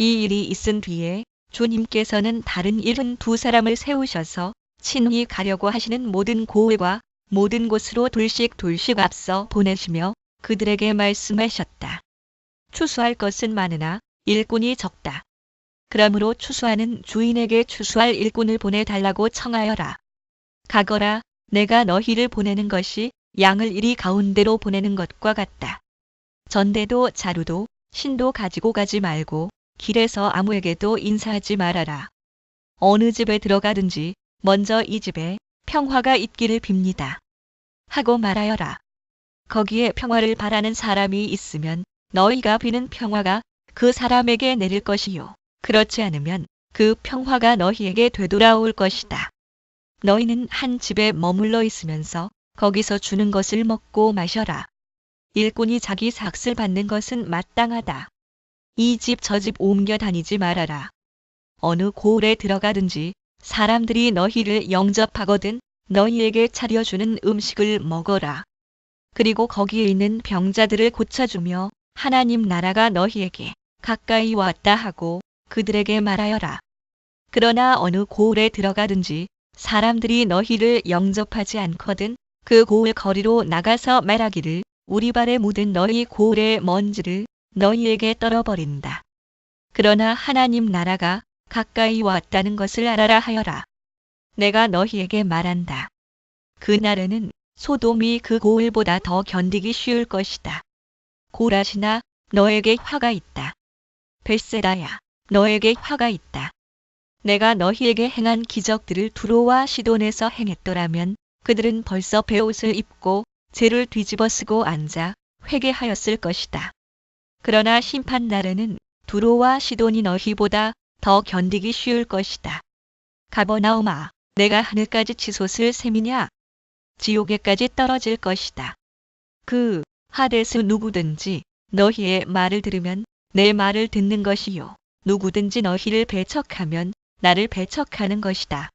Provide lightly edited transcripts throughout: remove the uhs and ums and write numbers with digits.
이 일이 있은 뒤에 주님께서는 다른 72사람을 세우셔서 친히 가려고 하시는 모든 고을과 모든 곳으로 둘씩 앞서 보내시며 그들에게 말씀하셨다. 추수할 것은 많으나 일꾼이 적다. 그러므로 추수하는 주인에게 추수할 일꾼을 보내달라고 청하여라. 가거라. 내가 너희를 보내는 것이 양을 이리 가운데로 보내는 것과 같다. 전대도 자루도 신도 가지고 가지 말고 길에서 아무에게도 인사하지 말아라. 어느 집에 들어가든지 먼저 이 집에 평화가 있기를 빕니다 하고 말하여라. 거기에 평화를 바라는 사람이 있으면 너희가 비는 평화가 그 사람에게 내릴 것이요. 그렇지 않으면 그 평화가 너희에게 되돌아올 것이다. 너희는 한 집에 머물러 있으면서 거기서 주는 것을 먹고 마셔라. 일꾼이 자기 삭슬 받는 것은 마땅하다. 이 집 저 집 옮겨 다니지 말아라. 어느 고을에 들어가든지 사람들이 너희를 영접하거든 너희에게 차려주는 음식을 먹어라. 그리고 거기에 있는 병자들을 고쳐주며 하나님 나라가 너희에게 가까이 왔다 하고 그들에게 말하여라. 그러나 어느 고을에 들어가든지 사람들이 너희를 영접하지 않거든 그 고을 거리로 나가서 말하기를 우리 발에 묻은 너희 고을의 먼지를 너희에게 떨어버린다. 그러나 하나님 나라가 가까이 왔다는 것을 알아라 하여라. 내가 너희에게 말한다. 그날에는 소돔이 그 고을보다 더 견디기 쉬울 것이다. 고라시나 너에게 화가 있다. 벳세다야 너에게 화가 있다. 내가 너희에게 행한 기적들을 두로와 시돈에서 행했더라면 그들은 벌써 베옷을 입고 재를 뒤집어 쓰고 앉아 회개하였을 것이다. 그러나 심판 날에는 두로와 시돈이 너희보다 더 견디기 쉬울 것이다. 가버나움아, 내가 하늘까지 치솟을 셈이냐? 지옥에까지 떨어질 것이다. 그 하데스 누구든지 너희의 말을 들으면 내 말을 듣는 것이요. 누구든지 너희를 배척하면 나를 배척하는 것이다.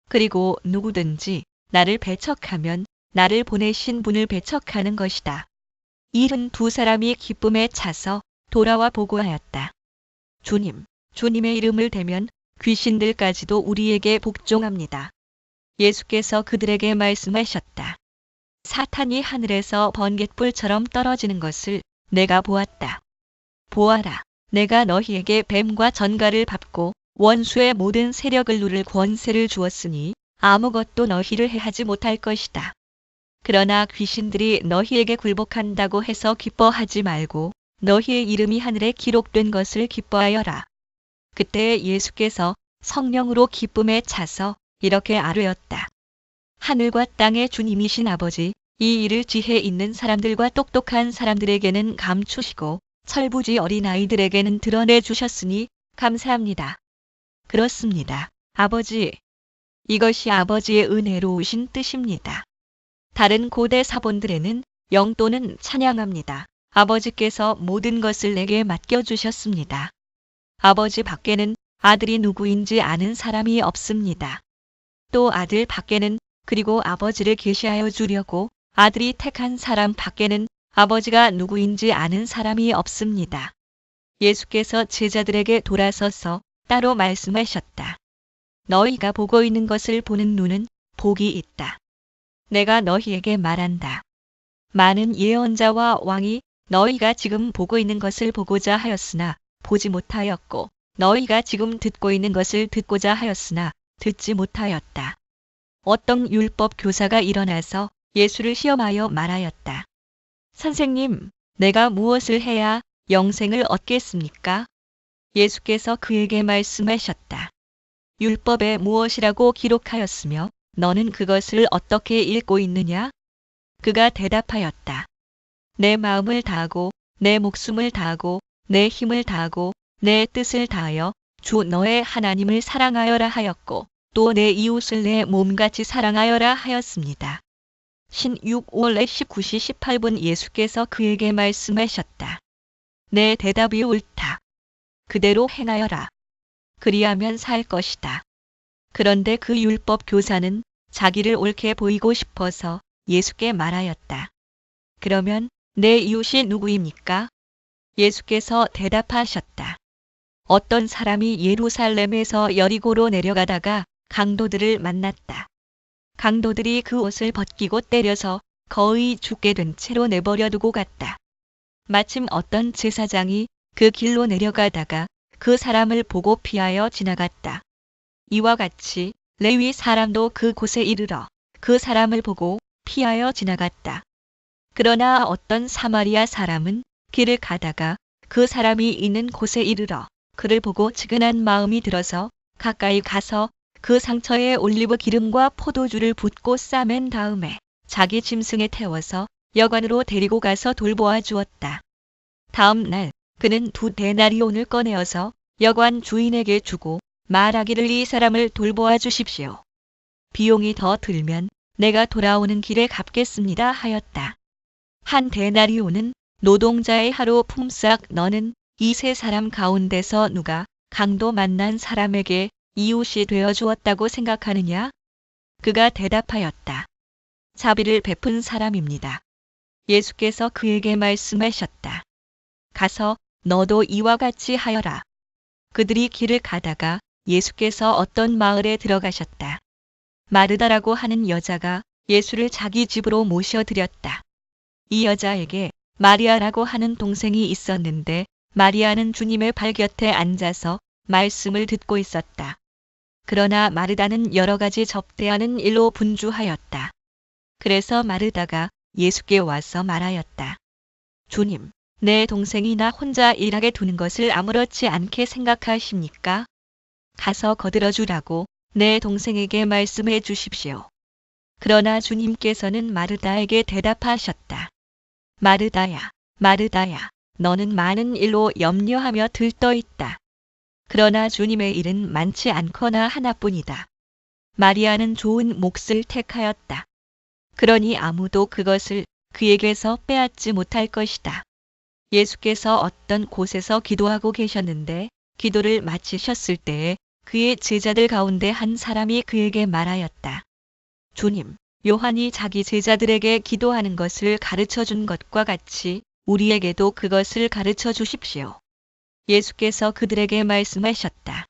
그리고 누구든지 나를 배척하면 나를 보내신 분을 배척하는 것이다. 72사람이 기쁨에 차서 돌아와 보고하였다. 주님, 주님의 이름을 대면 귀신들까지도 우리에게 복종합니다. 예수께서 그들에게 말씀하셨다. 사탄이 하늘에서 번갯불처럼 떨어지는 것을 내가 보았다. 보아라, 내가 너희에게 뱀과 전갈을 밟고 원수의 모든 세력을 누를 권세를 주었으니 아무것도 너희를 해하지 못할 것이다. 그러나 귀신들이 너희에게 굴복한다고 해서 기뻐하지 말고 너희의 이름이 하늘에 기록된 것을 기뻐하여라. 그때 예수께서 성령으로 기쁨에 차서 이렇게 아뢰었다. 하늘과 땅의 주님이신 아버지, 이 일을 지혜 있는 사람들과 똑똑한 사람들에게는 감추시고 철부지 어린아이들에게는 드러내 주셨으니 감사합니다. 그렇습니다, 아버지. 이것이 아버지의 은혜로우신 뜻입니다. 다른 고대 사본들에는 영또는 찬양합니다. 아버지께서 모든 것을 내게 맡겨주셨습니다. 아버지 밖에는 아들이 누구인지 아는 사람이 없습니다. 또 아들 밖에는 그리고 아버지를 계시하여 주려고 아들이 택한 사람 밖에는 아버지가 누구인지 아는 사람이 없습니다. 예수께서 제자들에게 돌아서서 따로 말씀하셨다. 너희가 보고 있는 것을 보는 눈은 복이 있다. 내가 너희에게 말한다. 많은 예언자와 왕이 너희가 지금 보고 있는 것을 보고자 하였으나 보지 못하였고 너희가 지금 듣고 있는 것을 듣고자 하였으나 듣지 못하였다. 어떤 율법 교사가 일어나서 예수를 시험하여 말하였다. 선생님, 내가 무엇을 해야 영생을 얻겠습니까? 예수께서 그에게 말씀하셨다. 율법에 무엇이라고 기록하였으며 너는 그것을 어떻게 읽고 있느냐? 그가 대답하였다. 내 마음을 다하고 내 목숨을 다하고 내 힘을 다하고 내 뜻을 다하여 주 너의 하나님을 사랑하여라 하였고 또 내 이웃을 내 몸같이 사랑하여라 하였습니다. 신 6월 19시 18분 예수께서 그에게 말씀하셨다. 내 대답이 옳다. 그대로 행하여라. 그리하면 살 것이다. 그런데 그 율법 교사는 자기를 옳게 보이고 싶어서 예수께 말하였다. 그러면 내 이웃이 누구입니까? 예수께서 대답하셨다. 어떤 사람이 예루살렘에서 여리고로 내려가다가 강도들을 만났다. 강도들이 그 옷을 벗기고 때려서 거의 죽게 된 채로 내버려 두고 갔다. 마침 어떤 제사장이 그 길로 내려가다가 그 사람을 보고 피하여 지나갔다. 이와 같이 레위 사람도 그 곳에 이르러 그 사람을 보고 피하여 지나갔다. 그러나 어떤 사마리아 사람은 길을 가다가 그 사람이 있는 곳에 이르러 그를 보고 측은한 마음이 들어서 가까이 가서 그 상처에 올리브 기름과 포도주를 붓고 싸맨 다음에 자기 짐승에 태워서 여관으로 데리고 가서 돌보아 주었다. 다음 날 그는 2데나리온을 꺼내어서 여관 주인에게 주고 말하기를 이 사람을 돌보아 주십시오. 비용이 더 들면 내가 돌아오는 길에 갚겠습니다 하였다. 1데나리온은 노동자의 하루 품삯. 너는 이 세 사람 가운데서 누가 강도 만난 사람에게 이웃이 되어 주었다고 생각하느냐? 그가 대답하였다. 자비를 베푼 사람입니다. 예수께서 그에게 말씀하셨다. 가서 너도 이와 같이 하여라. 그들이 길을 가다가 예수께서 어떤 마을에 들어가셨다. 마르다라고 하는 여자가 예수를 자기 집으로 모셔드렸다. 이 여자에게 마리아라고 하는 동생이 있었는데 마리아는 주님의 발 곁에 앉아서 말씀을 듣고 있었다. 그러나 마르다는 여러 가지 접대하는 일로 분주하였다. 그래서 마르다가 예수께 와서 말하였다. 주님, 내 동생이 나 혼자 일하게 두는 것을 아무렇지 않게 생각하십니까? 가서 거들어주라고 내 동생에게 말씀해 주십시오. 그러나 주님께서는 마르다에게 대답하셨다. 마르다야, 마르다야, 너는 많은 일로 염려하며 들떠 있다. 그러나 주님의 일은 많지 않거나 하나뿐이다. 마리아는 좋은 몫을 택하였다. 그러니 아무도 그것을 그에게서 빼앗지 못할 것이다. 예수께서 어떤 곳에서 기도하고 계셨는데 기도를 마치셨을 때에 그의 제자들 가운데 한 사람이 그에게 말하였다. 주님, 요한이 자기 제자들에게 기도하는 것을 가르쳐 준 것과 같이 우리에게도 그것을 가르쳐 주십시오. 예수께서 그들에게 말씀하셨다.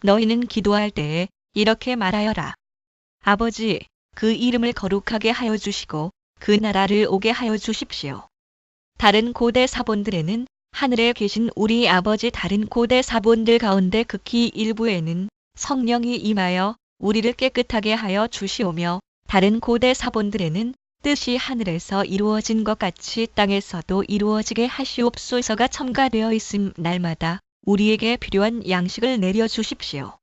너희는 기도할 때에 이렇게 말하여라. 아버지, 그 이름을 거룩하게 하여 주시고 그 나라를 오게 하여 주십시오. 다른 고대 사본들에는 하늘에 계신 우리 아버지, 다른 고대 사본들 가운데 극히 일부에는 성령이 임하여 우리를 깨끗하게 하여 주시오며 다른 고대 사본들에는 뜻이 하늘에서 이루어진 것 같이 땅에서도 이루어지게 하시옵소서가 첨가되어 있음. 날마다 우리에게 필요한 양식을 내려 주십시오.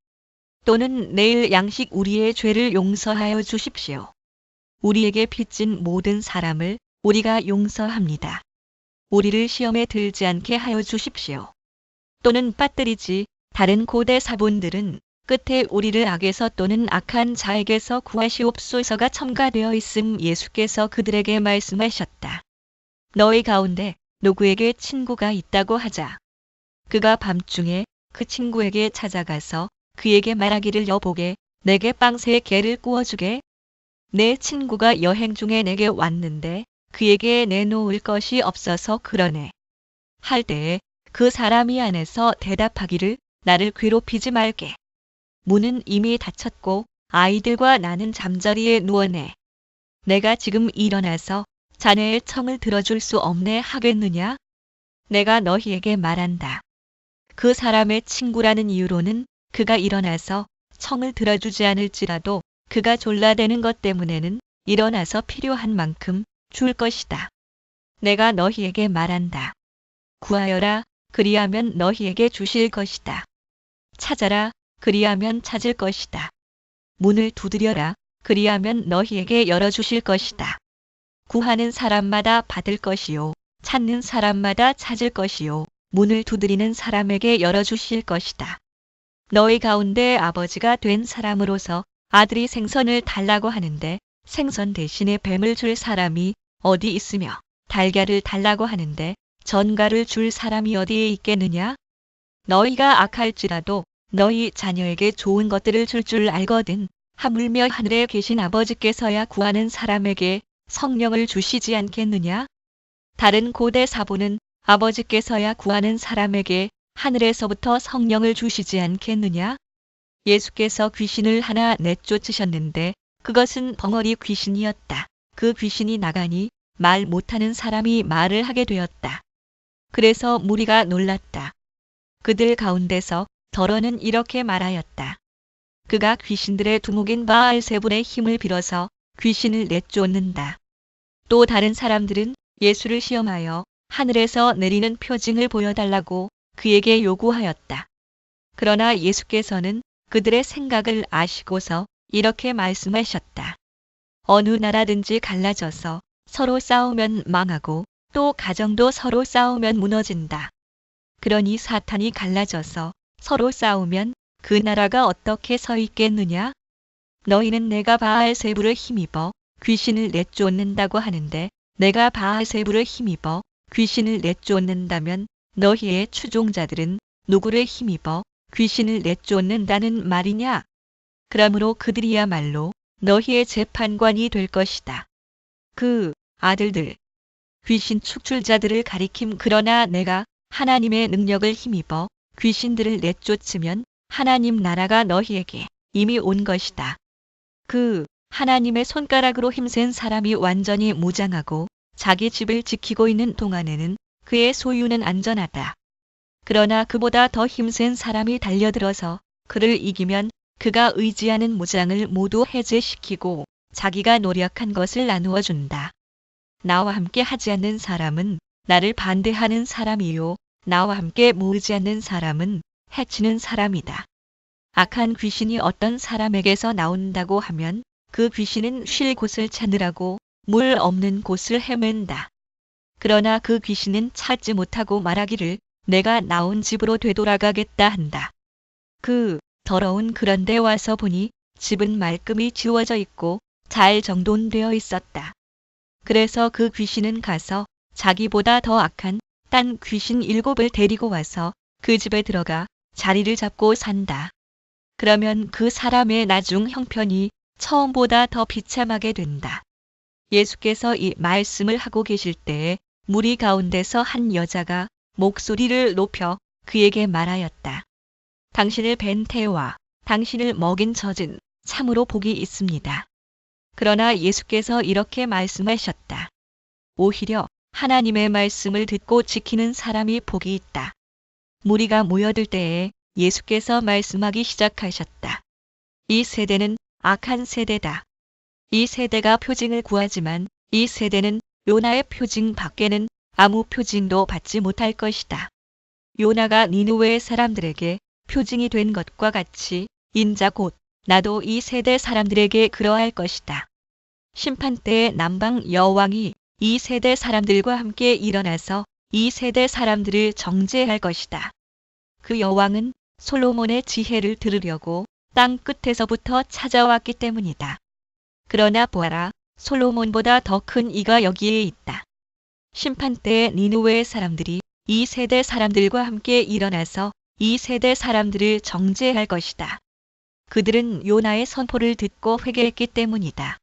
또는 내일 양식 우리의 죄를 용서하여 주십시오. 우리에게 빚진 모든 사람을 우리가 용서합니다. 우리를 시험에 들지 않게 하여 주십시오. 또는 빠뜨리지 다른 고대 사본들은 끝에 우리를 악에서 또는 악한 자에게서 구하시옵소서가 첨가되어 있음. 예수께서 그들에게 말씀하셨다. 너희 가운데 누구에게 친구가 있다고 하자. 그가 밤중에 그 친구에게 찾아가서 그에게 말하기를 여보게 내게 빵 3개를 구워주게. 내 친구가 여행 중에 내게 왔는데 그에게 내놓을 것이 없어서 그러네. 할 때에 그 사람이 안에서 대답하기를 나를 괴롭히지 말게. 문은 이미 닫혔고 아이들과 나는 잠자리에 누워네. 내가 지금 일어나서 자네의 청을 들어줄 수 없네 하겠느냐? 내가 너희에게 말한다. 그 사람의 친구라는 이유로는 그가 일어나서 청을 들어주지 않을지라도 그가 졸라대는 것 때문에는 일어나서 필요한 만큼 줄 것이다. 내가 너희에게 말한다. 구하여라, 그리하면 너희에게 주실 것이다. 찾아라, 그리하면 찾을 것이다. 문을 두드려라, 그리하면 너희에게 열어주실 것이다. 구하는 사람마다 받을 것이요, 찾는 사람마다 찾을 것이요, 문을 두드리는 사람에게 열어주실 것이다. 너희 가운데 아버지가 된 사람으로서 아들이 생선을 달라고 하는데 생선 대신에 뱀을 줄 사람이 어디 있으며 달걀을 달라고 하는데 전갈을 줄 사람이 어디에 있겠느냐? 너희가 악할지라도 너희 자녀에게 좋은 것들을 줄 줄 알거든. 하물며 하늘에 계신 아버지께서야 구하는 사람에게 성령을 주시지 않겠느냐? 다른 고대 사본은 아버지께서야 구하는 사람에게 하늘에서부터 성령을 주시지 않겠느냐? 예수께서 귀신을 하나 내쫓으셨는데 그것은 벙어리 귀신이었다. 그 귀신이 나가니 말 못하는 사람이 말을 하게 되었다. 그래서 무리가 놀랐다. 그들 가운데서 더러는 이렇게 말하였다. 그가 귀신들의 두목인 바알세불의 힘을 빌어서 귀신을 내쫓는다. 또 다른 사람들은 예수를 시험하여 하늘에서 내리는 표징을 보여달라고 그에게 요구하였다. 그러나 예수께서는 그들의 생각을 아시고서 이렇게 말씀하셨다. 어느 나라든지 갈라져서 서로 싸우면 망하고 또 가정도 서로 싸우면 무너진다. 그러니 사탄이 갈라져서 서로 싸우면 그 나라가 어떻게 서 있겠느냐? 너희는 내가 바알세불을 힘입어 귀신을 내쫓는다고 하는데 내가 바알세불을 힘입어 귀신을 내쫓는다면 너희의 추종자들은 누구를 힘입어 귀신을 내쫓는다는 말이냐? 그러므로 그들이야말로 너희의 재판관이 될 것이다. 그 아들들, 귀신 축출자들을 가리킴. 그러나 내가 하나님의 능력을 힘입어 귀신들을 내쫓으면 하나님 나라가 너희에게 이미 온 것이다. 그 하나님의 손가락으로 힘센 사람이 완전히 무장하고 자기 집을 지키고 있는 동안에는 그의 소유는 안전하다. 그러나 그보다 더 힘센 사람이 달려들어서 그를 이기면 그가 의지하는 무장을 모두 해제시키고 자기가 노력한 것을 나누어 준다. 나와 함께 하지 않는 사람은 나를 반대하는 사람이요. 나와 함께 모으지 않는 사람은 해치는 사람이다. 악한 귀신이 어떤 사람에게서 나온다고 하면 그 귀신은 쉴 곳을 찾으라고 물 없는 곳을 헤맨다. 그러나 그 귀신은 찾지 못하고 말하기를 내가 나온 집으로 되돌아가겠다 한다. 그 더러운 그런 데 와서 보니 집은 말끔히 지워져 있고 잘 정돈되어 있었다. 그래서 그 귀신은 가서 자기보다 더 악한 딴 귀신 7을 데리고 와서 그 집에 들어가 자리를 잡고 산다. 그러면 그 사람의 나중 형편이 처음보다 더 비참하게 된다. 예수께서 이 말씀을 하고 계실 때에 무리 가운데서 한 여자가 목소리를 높여 그에게 말하였다. 당신을 뵌 태와 당신을 먹인 젖은 참으로 복이 있습니다. 그러나 예수께서 이렇게 말씀하셨다. 오히려 하나님의 말씀을 듣고 지키는 사람이 복이 있다. 무리가 모여들 때에 예수께서 말씀하기 시작하셨다. 이 세대는 악한 세대다. 이 세대가 표징을 구하지만 이 세대는 요나의 표징 밖에는 아무 표징도 받지 못할 것이다. 요나가 니느웨의 사람들에게 표징이 된 것과 같이 인자 곧 나도 이 세대 사람들에게 그러할 것이다. 심판 때에 남방 여왕이 이 세대 사람들과 함께 일어나서 이 세대 사람들을 정죄할 것이다. 그 여왕은 솔로몬의 지혜를 들으려고 땅 끝에서부터 찾아왔기 때문이다. 그러나 보아라, 솔로몬보다 더 큰 이가 여기에 있다. 심판 때에 니느웨의 사람들이 이 세대 사람들과 함께 일어나서 이 세대 사람들을 정죄할 것이다. 그들은 요나의 선포를 듣고 회개했기 때문이다.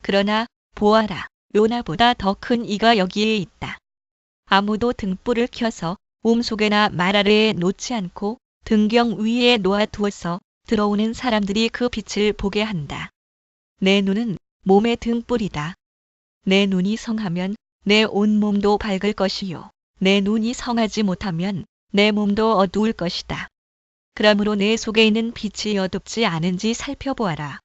그러나 보아라, 요나보다 더 큰 이가 여기에 있다. 아무도 등불을 켜서 몸속에나 말 아래에 놓지 않고 등경 위에 놓아두어서 들어오는 사람들이 그 빛을 보게 한다. 내 눈은 몸의 등불이다. 내 눈이 성하면 내 온몸도 밝을 것이요. 내 눈이 성하지 못하면 내 몸도 어두울 것이다. 그러므로 내 속에 있는 빛이 어둡지 않은지 살펴보아라.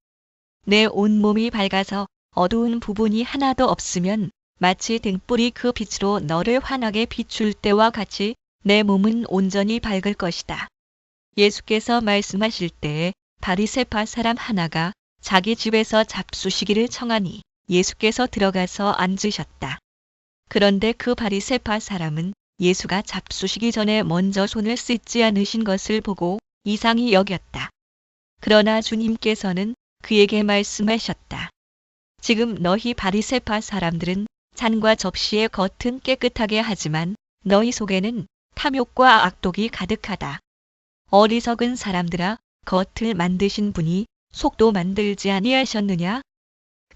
내 온몸이 밝아서 어두운 부분이 하나도 없으면 마치 등불이 그 빛으로 너를 환하게 비출 때와 같이 내 몸은 온전히 밝을 것이다. 예수께서 말씀하실 때에 바리새파 사람 하나가 자기 집에서 잡수시기를 청하니 예수께서 들어가서 앉으셨다. 그런데 그 바리새파 사람은 예수가 잡수시기 전에 먼저 손을 씻지 않으신 것을 보고 이상히 여겼다. 그러나 주님께서는 그에게 말씀하셨다. 지금 너희 바리새파 사람들은 잔과 접시의 겉은 깨끗하게 하지만 너희 속에는 탐욕과 악독이 가득하다. 어리석은 사람들아, 겉을 만드신 분이 속도 만들지 아니하셨느냐?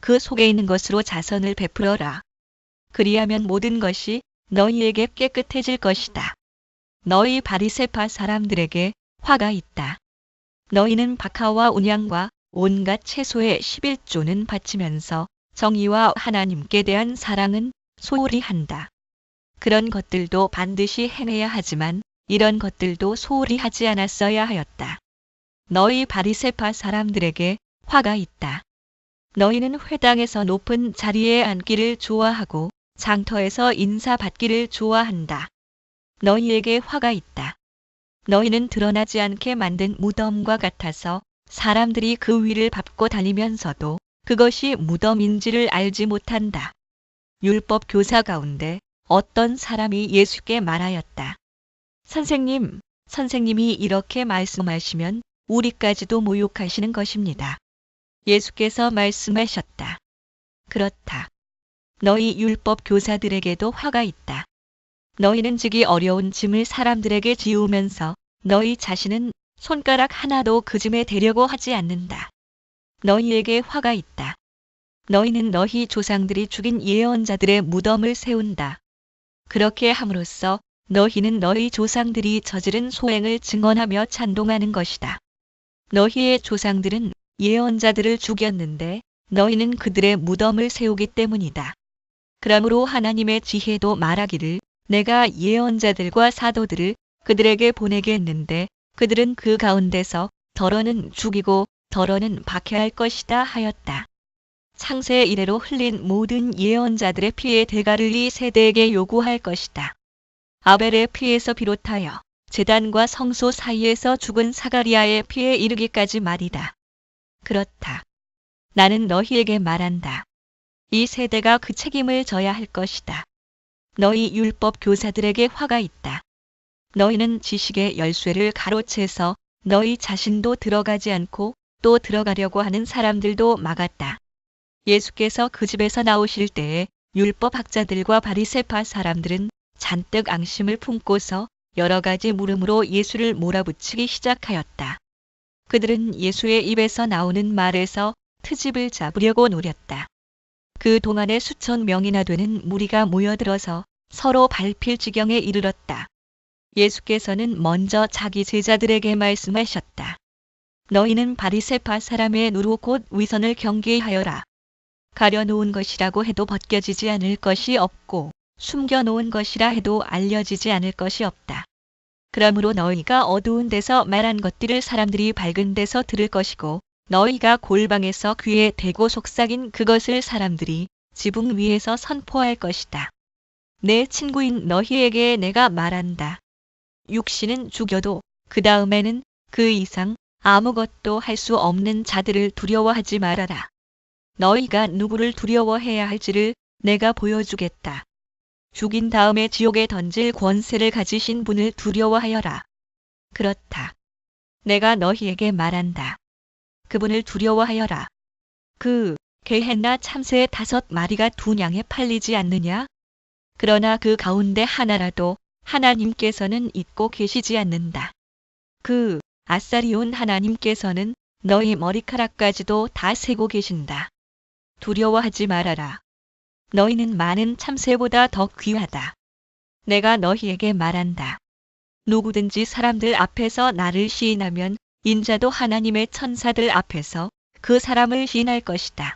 그 속에 있는 것으로 자선을 베풀어라. 그리하면 모든 것이 너희에게 깨끗해질 것이다. 너희 바리새파 사람들에게 화가 있다. 너희는 박하와 온양과 온갖 채소의 11조는 바치면서 정의와 하나님께 대한 사랑은 소홀히 한다. 그런 것들도 반드시 행해야 하지만 이런 것들도 소홀히 하지 않았어야 하였다. 너희 바리새파 사람들에게 화가 있다. 너희는 회당에서 높은 자리에 앉기를 좋아하고 장터에서 인사받기를 좋아한다. 너희에게 화가 있다. 너희는 드러나지 않게 만든 무덤과 같아서 사람들이 그 위를 밟고 다니면서도 그것이 무덤인지를 알지 못한다. 율법 교사 가운데 어떤 사람이 예수께 말하였다. 선생님, 선생님이 이렇게 말씀하시면 우리까지도 모욕하시는 것입니다. 예수께서 말씀하셨다. 그렇다. 너희 율법 교사들에게도 화가 있다. 너희는 지기 어려운 짐을 사람들에게 지우면서 너희 자신은 손가락 하나도 그 짐에 대려고 하지 않는다. 너희에게 화가 있다. 너희는 너희 조상들이 죽인 예언자들의 무덤을 세운다. 그렇게 함으로써 너희는 너희 조상들이 저지른 소행을 증언하며 찬동하는 것이다. 너희의 조상들은 예언자들을 죽였는데 너희는 그들의 무덤을 세우기 때문이다. 그러므로 하나님의 지혜도 말하기를 내가 예언자들과 사도들을 그들에게 보내겠는데 그들은 그 가운데서 덜어는 죽이고 덜어는 박해할 것이다 하였다. 창세 이래로 흘린 모든 예언자들의 피의 대가를 이 세대에게 요구할 것이다. 아벨의 피에서 비롯하여 제단과 성소 사이에서 죽은 사가리아의 피에 이르기까지 말이다. 그렇다. 나는 너희에게 말한다. 이 세대가 그 책임을 져야 할 것이다. 너희 율법 교사들에게 화가 있다. 너희는 지식의 열쇠를 가로채서 너희 자신도 들어가지 않고 또 들어가려고 하는 사람들도 막았다. 예수께서 그 집에서 나오실 때에 율법학자들과 바리새파 사람들은 잔뜩 앙심을 품고서 여러 가지 물음으로 예수를 몰아붙이기 시작하였다. 그들은 예수의 입에서 나오는 말에서 트집을 잡으려고 노렸다. 그 동안에 수천 명이나 되는 무리가 모여들어서 서로 밟힐 지경에 이르렀다. 예수께서는 먼저 자기 제자들에게 말씀하셨다. 너희는 바리새파 사람의 누루 곧 위선을 경계하여라. 가려놓은 것이라고 해도 벗겨지지 않을 것이 없고 숨겨놓은 것이라 해도 알려지지 않을 것이 없다. 그러므로 너희가 어두운 데서 말한 것들을 사람들이 밝은 데서 들을 것이고 너희가 골방에서 귀에 대고 속삭인 그것을 사람들이 지붕 위에서 선포할 것이다. 내 친구인 너희에게 내가 말한다. 육신은 죽여도 그 다음에는 그 이상 아무것도 할 수 없는 자들을 두려워하지 말아라. 너희가 누구를 두려워해야 할지를 내가 보여주겠다. 죽인 다음에 지옥에 던질 권세를 가지신 분을 두려워하여라. 그렇다. 내가 너희에게 말한다. 그분을 두려워하여라. 그 게헨나 참새 5마리가 2냥에 팔리지 않느냐? 그러나 그 가운데 하나라도 하나님께서는 잊고 계시지 않는다. 그 아싸리온 하나님께서는 너희 머리카락까지도 다 세고 계신다. 두려워하지 말아라. 너희는 많은 참새보다 더 귀하다. 내가 너희에게 말한다. 누구든지 사람들 앞에서 나를 시인하면 인자도 하나님의 천사들 앞에서 그 사람을 시인할 것이다.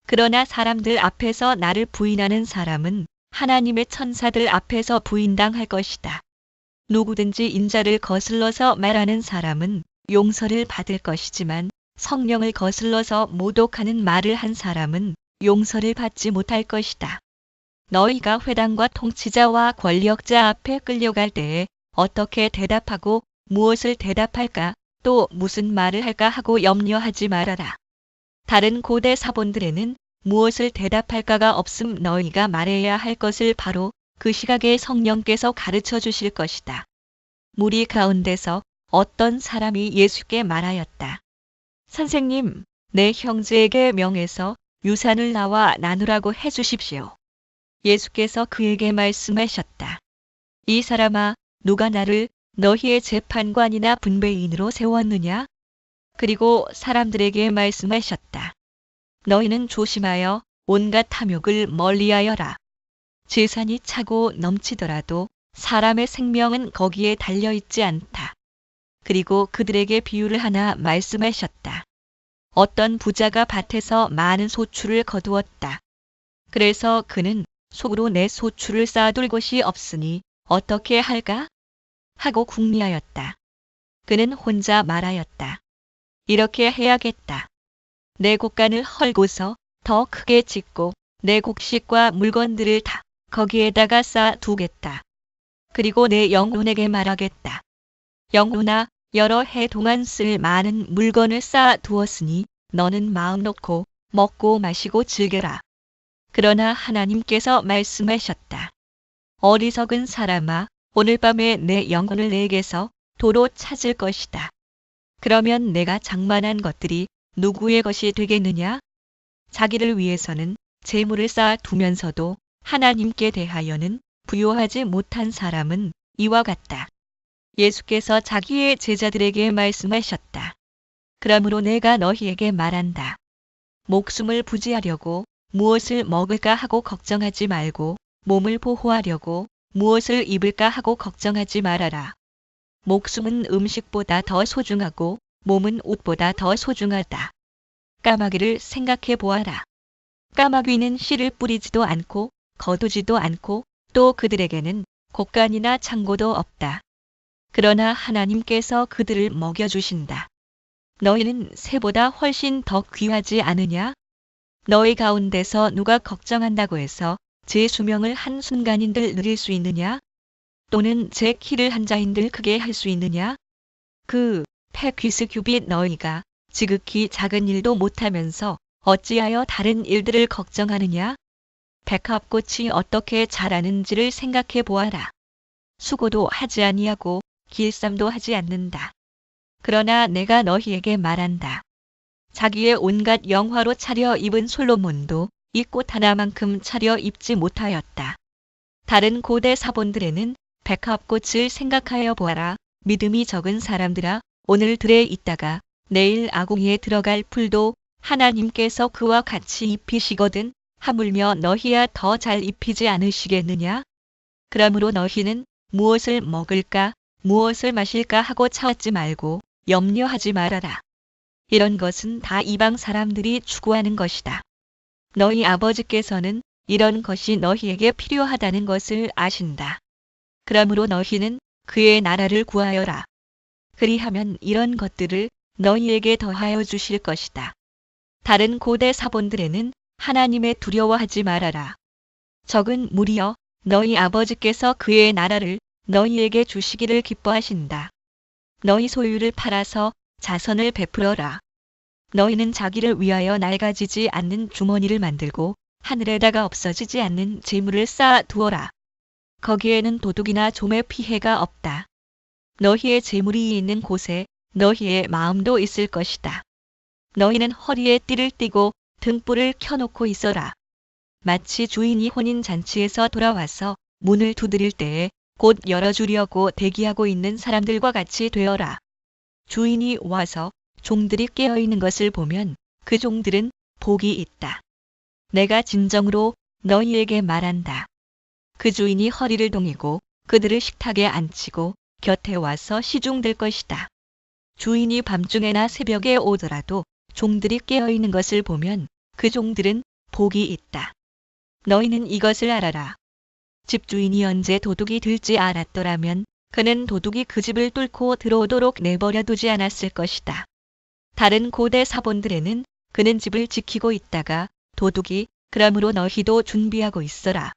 그러나 사람들 앞에서 나를 부인하는 사람은 하나님의 천사들 앞에서 부인당할 것이다. 누구든지 인자를 거슬러서 말하는 사람은 용서를 받을 것이지만 성령을 거슬러서 모독하는 말을 한 사람은 용서를 받지 못할 것이다. 너희가 회당과 통치자와 권력자 앞에 끌려갈 때에 어떻게 대답하고 무엇을 대답할까 또 무슨 말을 할까 하고 염려하지 말아라. 다른 고대 사본들에는 무엇을 대답할까가 없음 너희가 말해야 할 것을 바로 그 시각에 성령께서 가르쳐 주실 것이다. 무리 가운데서 어떤 사람이 예수께 말하였다. 선생님, 내 형제에게 명해서 유산을 나와 나누라고 해주십시오. 예수께서 그에게 말씀하셨다. 이 사람아, 누가 나를 너희의 재판관이나 분배인으로 세웠느냐? 그리고 사람들에게 말씀하셨다. 너희는 조심하여 온갖 탐욕을 멀리하여라. 재산이 차고 넘치더라도 사람의 생명은 거기에 달려있지 않다. 그리고 그들에게 비유를 하나 말씀하셨다. 어떤 부자가 밭에서 많은 소출을 거두었다. 그래서 그는 속으로 내 소출을 쌓아둘 곳이 없으니 어떻게 할까? 하고 궁리하였다. 그는 혼자 말하였다. 이렇게 해야겠다. 내 곡간을 헐고서 더 크게 짓고 내 곡식과 물건들을 다 거기에다가 쌓아두겠다. 그리고 내 영혼에게 말하겠다. 영혼아, 여러 해 동안 쓸 많은 물건을 쌓아두었으니 너는 마음 놓고 먹고 마시고 즐겨라. 그러나 하나님께서 말씀하셨다. 어리석은 사람아, 오늘 밤에 내 영혼을 내게서 도로 찾을 것이다. 그러면 내가 장만한 것들이 누구의 것이 되겠느냐? 자기를 위해서는 재물을 쌓아두면서도 하나님께 대하여는 부요하지 못한 사람은 이와 같다. 예수께서 자기의 제자들에게 말씀하셨다. 그러므로 내가 너희에게 말한다. 목숨을 부지하려고 무엇을 먹을까 하고 걱정하지 말고 몸을 보호하려고 무엇을 입을까 하고 걱정하지 말아라. 목숨은 음식보다 더 소중하고 몸은 옷보다 더 소중하다. 까마귀를 생각해 보아라. 까마귀는 씨를 뿌리지도 않고 거두지도 않고 또 그들에게는 곡간이나 창고도 없다. 그러나 하나님께서 그들을 먹여주신다. 너희는 새보다 훨씬 더 귀하지 않으냐? 너희 가운데서 누가 걱정한다고 해서 제 수명을 한순간인들 누릴 수 있느냐? 또는 제 키를 한 자인들 크게 할 수 있느냐? 그 페퀴스 규빗 너희가 지극히 작은 일도 못하면서 어찌하여 다른 일들을 걱정하느냐? 백합꽃이 어떻게 자라는지를 생각해 보아라. 수고도 하지 아니하고 길쌈도 하지 않는다. 그러나 내가 너희에게 말한다. 자기의 온갖 영화로 차려 입은 솔로몬도 이 꽃 하나만큼 차려 입지 못하였다. 다른 고대 사본들에는 백합꽃을 생각하여 보아라. 믿음이 적은 사람들아, 오늘 들에 있다가 내일 아궁이에 들어갈 풀도 하나님께서 그와 같이 입히시거든 하물며 너희야 더 잘 입히지 않으시겠느냐? 그러므로 너희는 무엇을 먹을까, 무엇을 마실까 하고 찾지 말고 염려하지 말아라. 이런 것은 다 이방 사람들이 추구하는 것이다. 너희 아버지께서는 이런 것이 너희에게 필요하다는 것을 아신다. 그러므로 너희는 그의 나라를 구하여라. 그리하면 이런 것들을 너희에게 더하여 주실 것이다. 다른 고대 사본들에는 하나님의 두려워하지 말아라. 적은 무리여, 너희 아버지께서 그의 나라를 너희에게 주시기를 기뻐하신다. 너희 소유를 팔아서 자선을 베풀어라. 너희는 자기를 위하여 낡아지지 않는 주머니를 만들고 하늘에다가 없어지지 않는 재물을 쌓아 두어라. 거기에는 도둑이나 좀의 피해가 없다. 너희의 재물이 있는 곳에 너희의 마음도 있을 것이다. 너희는 허리에 띠를 띠고 등불을 켜놓고 있어라. 마치 주인이 혼인잔치에서 돌아와서 문을 두드릴 때에 곧 열어주려고 대기하고 있는 사람들과 같이 되어라. 주인이 와서 종들이 깨어있는 것을 보면 그 종들은 복이 있다. 내가 진정으로 너희에게 말한다. 그 주인이 허리를 동이고 그들을 식탁에 앉히고 곁에 와서 시중될 것이다. 주인이 밤중에나 새벽에 오더라도 종들이 깨어있는 것을 보면 그 종들은 복이 있다. 너희는 이것을 알아라. 집주인이 언제 도둑이 들지 않았더라면 그는 도둑이 그 집을 뚫고 들어오도록 내버려 두지 않았을 것이다. 다른 고대 사본들에는 그는 집을 지키고 있다가 도둑이 그러므로 너희도 준비하고 있어라.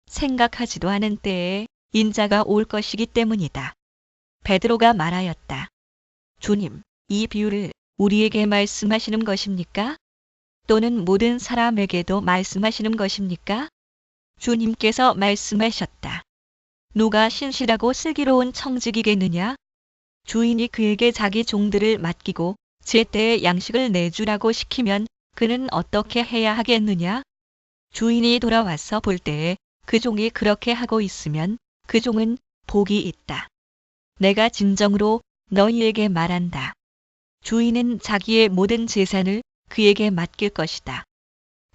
생각하지도 않은 때에 인자가 올 것이기 때문이다. 베드로가 말하였다. 주님, 이 비유를 우리에게 말씀하시는 것입니까? 또는 모든 사람에게도 말씀하시는 것입니까? 주님께서 말씀하셨다. 누가 신실하고 슬기로운 청직이겠느냐? 주인이 그에게 자기 종들을 맡기고 제때에 양식을 내주라고 시키면 그는 어떻게 해야 하겠느냐? 주인이 돌아와서 볼 때에 그 종이 그렇게 하고 있으면 그 종은 복이 있다. 내가 진정으로 너희에게 말한다. 주인은 자기의 모든 재산을 그에게 맡길 것이다.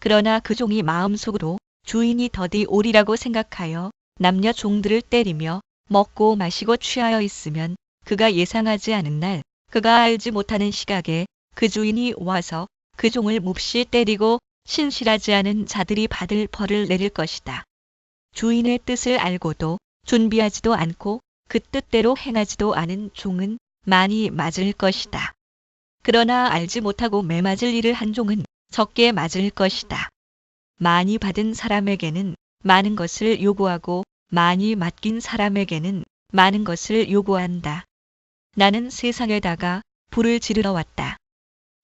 그러나 그 종이 마음속으로 주인이 더디 오리라고 생각하여 남녀 종들을 때리며 먹고 마시고 취하여 있으면 그가 예상하지 않은 날, 그가 알지 못하는 시각에 그 주인이 와서 그 종을 몹시 때리고 신실하지 않은 자들이 받을 벌을 내릴 것이다. 주인의 뜻을 알고도 준비하지도 않고 그 뜻대로 행하지도 않은 종은 많이 맞을 것이다. 그러나 알지 못하고 매맞을 일을 한 종은 적게 맞을 것이다. 많이 받은 사람에게는 많은 것을 요구하고 많이 맡긴 사람에게는 많은 것을 요구한다. 나는 세상에다가 불을 지르러 왔다.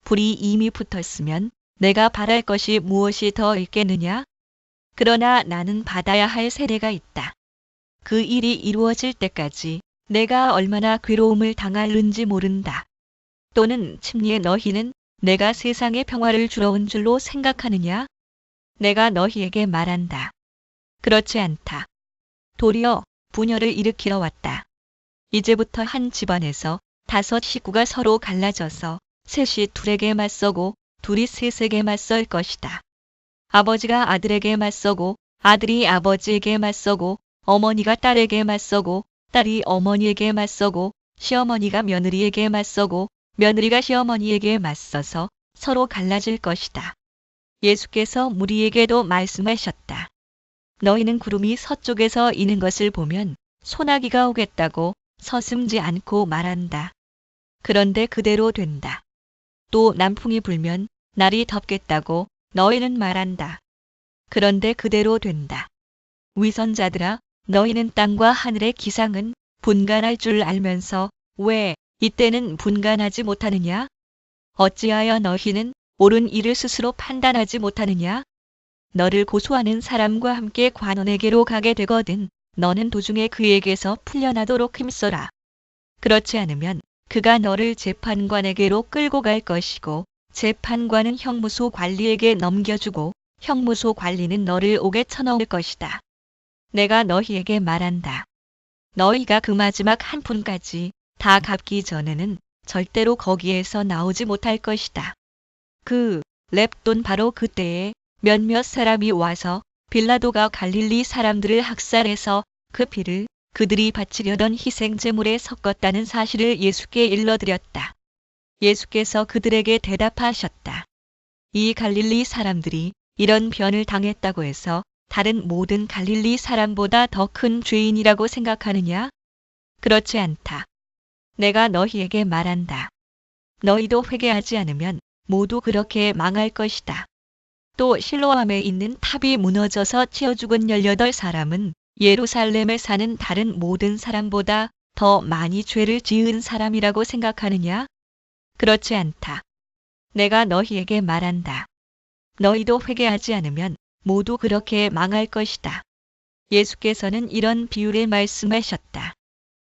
불이 이미 붙었으면 내가 바랄 것이 무엇이 더 있겠느냐? 그러나 나는 받아야 할 세례가 있다. 그 일이 이루어질 때까지 내가 얼마나 괴로움을 당할는지 모른다. 또는 침례 너희는 내가 세상에 평화를 주러 온 줄로 생각하느냐? 내가 너희에게 말한다. 그렇지 않다. 도리어 분열을 일으키러 왔다. 이제부터 한 집안에서 5 식구가 서로 갈라져서 셋이 둘에게 맞서고 둘이 셋에게 맞설 것이다. 아버지가 아들에게 맞서고 아들이 아버지에게 맞서고 어머니가 딸에게 맞서고 딸이 어머니에게 맞서고 시어머니가 며느리에게 맞서고 며느리가 시어머니에게 맞서서 서로 갈라질 것이다. 예수께서 무리에게도 말씀하셨다. 너희는 구름이 서쪽에서 이는 것을 보면 소나기가 오겠다고 서슴지 않고 말한다. 그런데 그대로 된다. 또 남풍이 불면 날이 덥겠다고 너희는 말한다. 그런데 그대로 된다. 위선자들아, 너희는 땅과 하늘의 기상은 분간할 줄 알면서 왜 이때는 분간하지 못하느냐? 어찌하여 너희는 옳은 일을 스스로 판단하지 못하느냐? 너를 고소하는 사람과 함께 관원에게로 가게 되거든 너는 도중에 그에게서 풀려나도록 힘써라. 그렇지 않으면 그가 너를 재판관에게로 끌고 갈 것이고 재판관은 형무소 관리에게 넘겨주고 형무소 관리는 너를 옥에 쳐넣을 것이다. 내가 너희에게 말한다. 너희가 그 마지막 한 푼까지 다 갚기 전에는 절대로 거기에서 나오지 못할 것이다. 그 렙돈 바로 그때에 몇몇 사람이 와서 빌라도가 갈릴리 사람들을 학살해서 그 피를 그들이 바치려던 희생제물에 섞었다는 사실을 예수께 일러드렸다. 예수께서 그들에게 대답하셨다. 이 갈릴리 사람들이 이런 변을 당했다고 해서 다른 모든 갈릴리 사람보다 더 큰 죄인이라고 생각하느냐? 그렇지 않다. 내가 너희에게 말한다. 너희도 회개하지 않으면 모두 그렇게 망할 것이다. 또 실로암에 있는 탑이 무너져서 치어 죽은 18사람은 예루살렘에 사는 다른 모든 사람보다 더 많이 죄를 지은 사람이라고 생각하느냐? 그렇지 않다. 내가 너희에게 말한다. 너희도 회개하지 않으면 모두 그렇게 망할 것이다. 예수께서는 이런 비유를 말씀하셨다.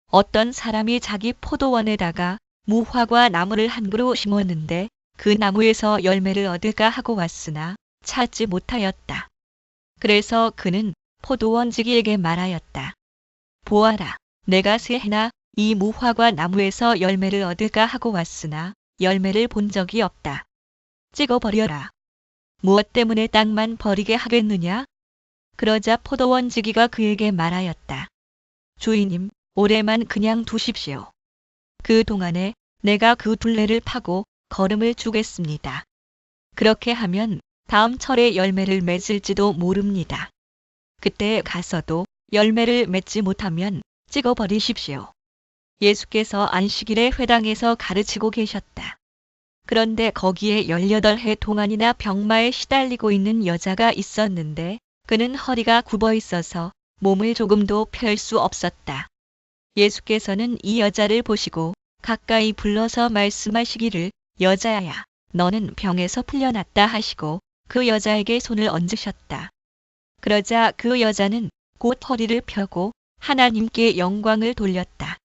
어떤 사람이 자기 포도원에다가 무화과 나무를 한 그루 심었는데 그 나무에서 열매를 얻을까 하고 왔으나 찾지 못하였다. 그래서 그는 포도원지기에게 말하였다. 보아라, 내가 새해나 이 무화과 나무에서 열매를 얻을까 하고 왔으나 열매를 본 적이 없다. 찍어버려라. 무엇 때문에 땅만 버리게 하겠느냐? 그러자 포도원지기가 그에게 말하였다. 주인님, 올해만 그냥 두십시오. 그 동안에 내가 그 둘레를 파고 거름을 주겠습니다. 그렇게 하면 다음 철에 열매를 맺을지도 모릅니다. 그때 가서도 열매를 맺지 못하면 찍어버리십시오. 예수께서 안식일에 회당에서 가르치고 계셨다. 그런데 거기에 18해 동안이나 병마에 시달리고 있는 여자가 있었는데 그는 허리가 굽어 있어서 몸을 조금도 펼 수 없었다. 예수께서는 이 여자를 보시고 가까이 불러서 말씀하시기를 여자야, 너는 병에서 풀려났다 하시고 그 여자에게 손을 얹으셨다. 그러자 그 여자는 곧 허리를 펴고 하나님께 영광을 돌렸다.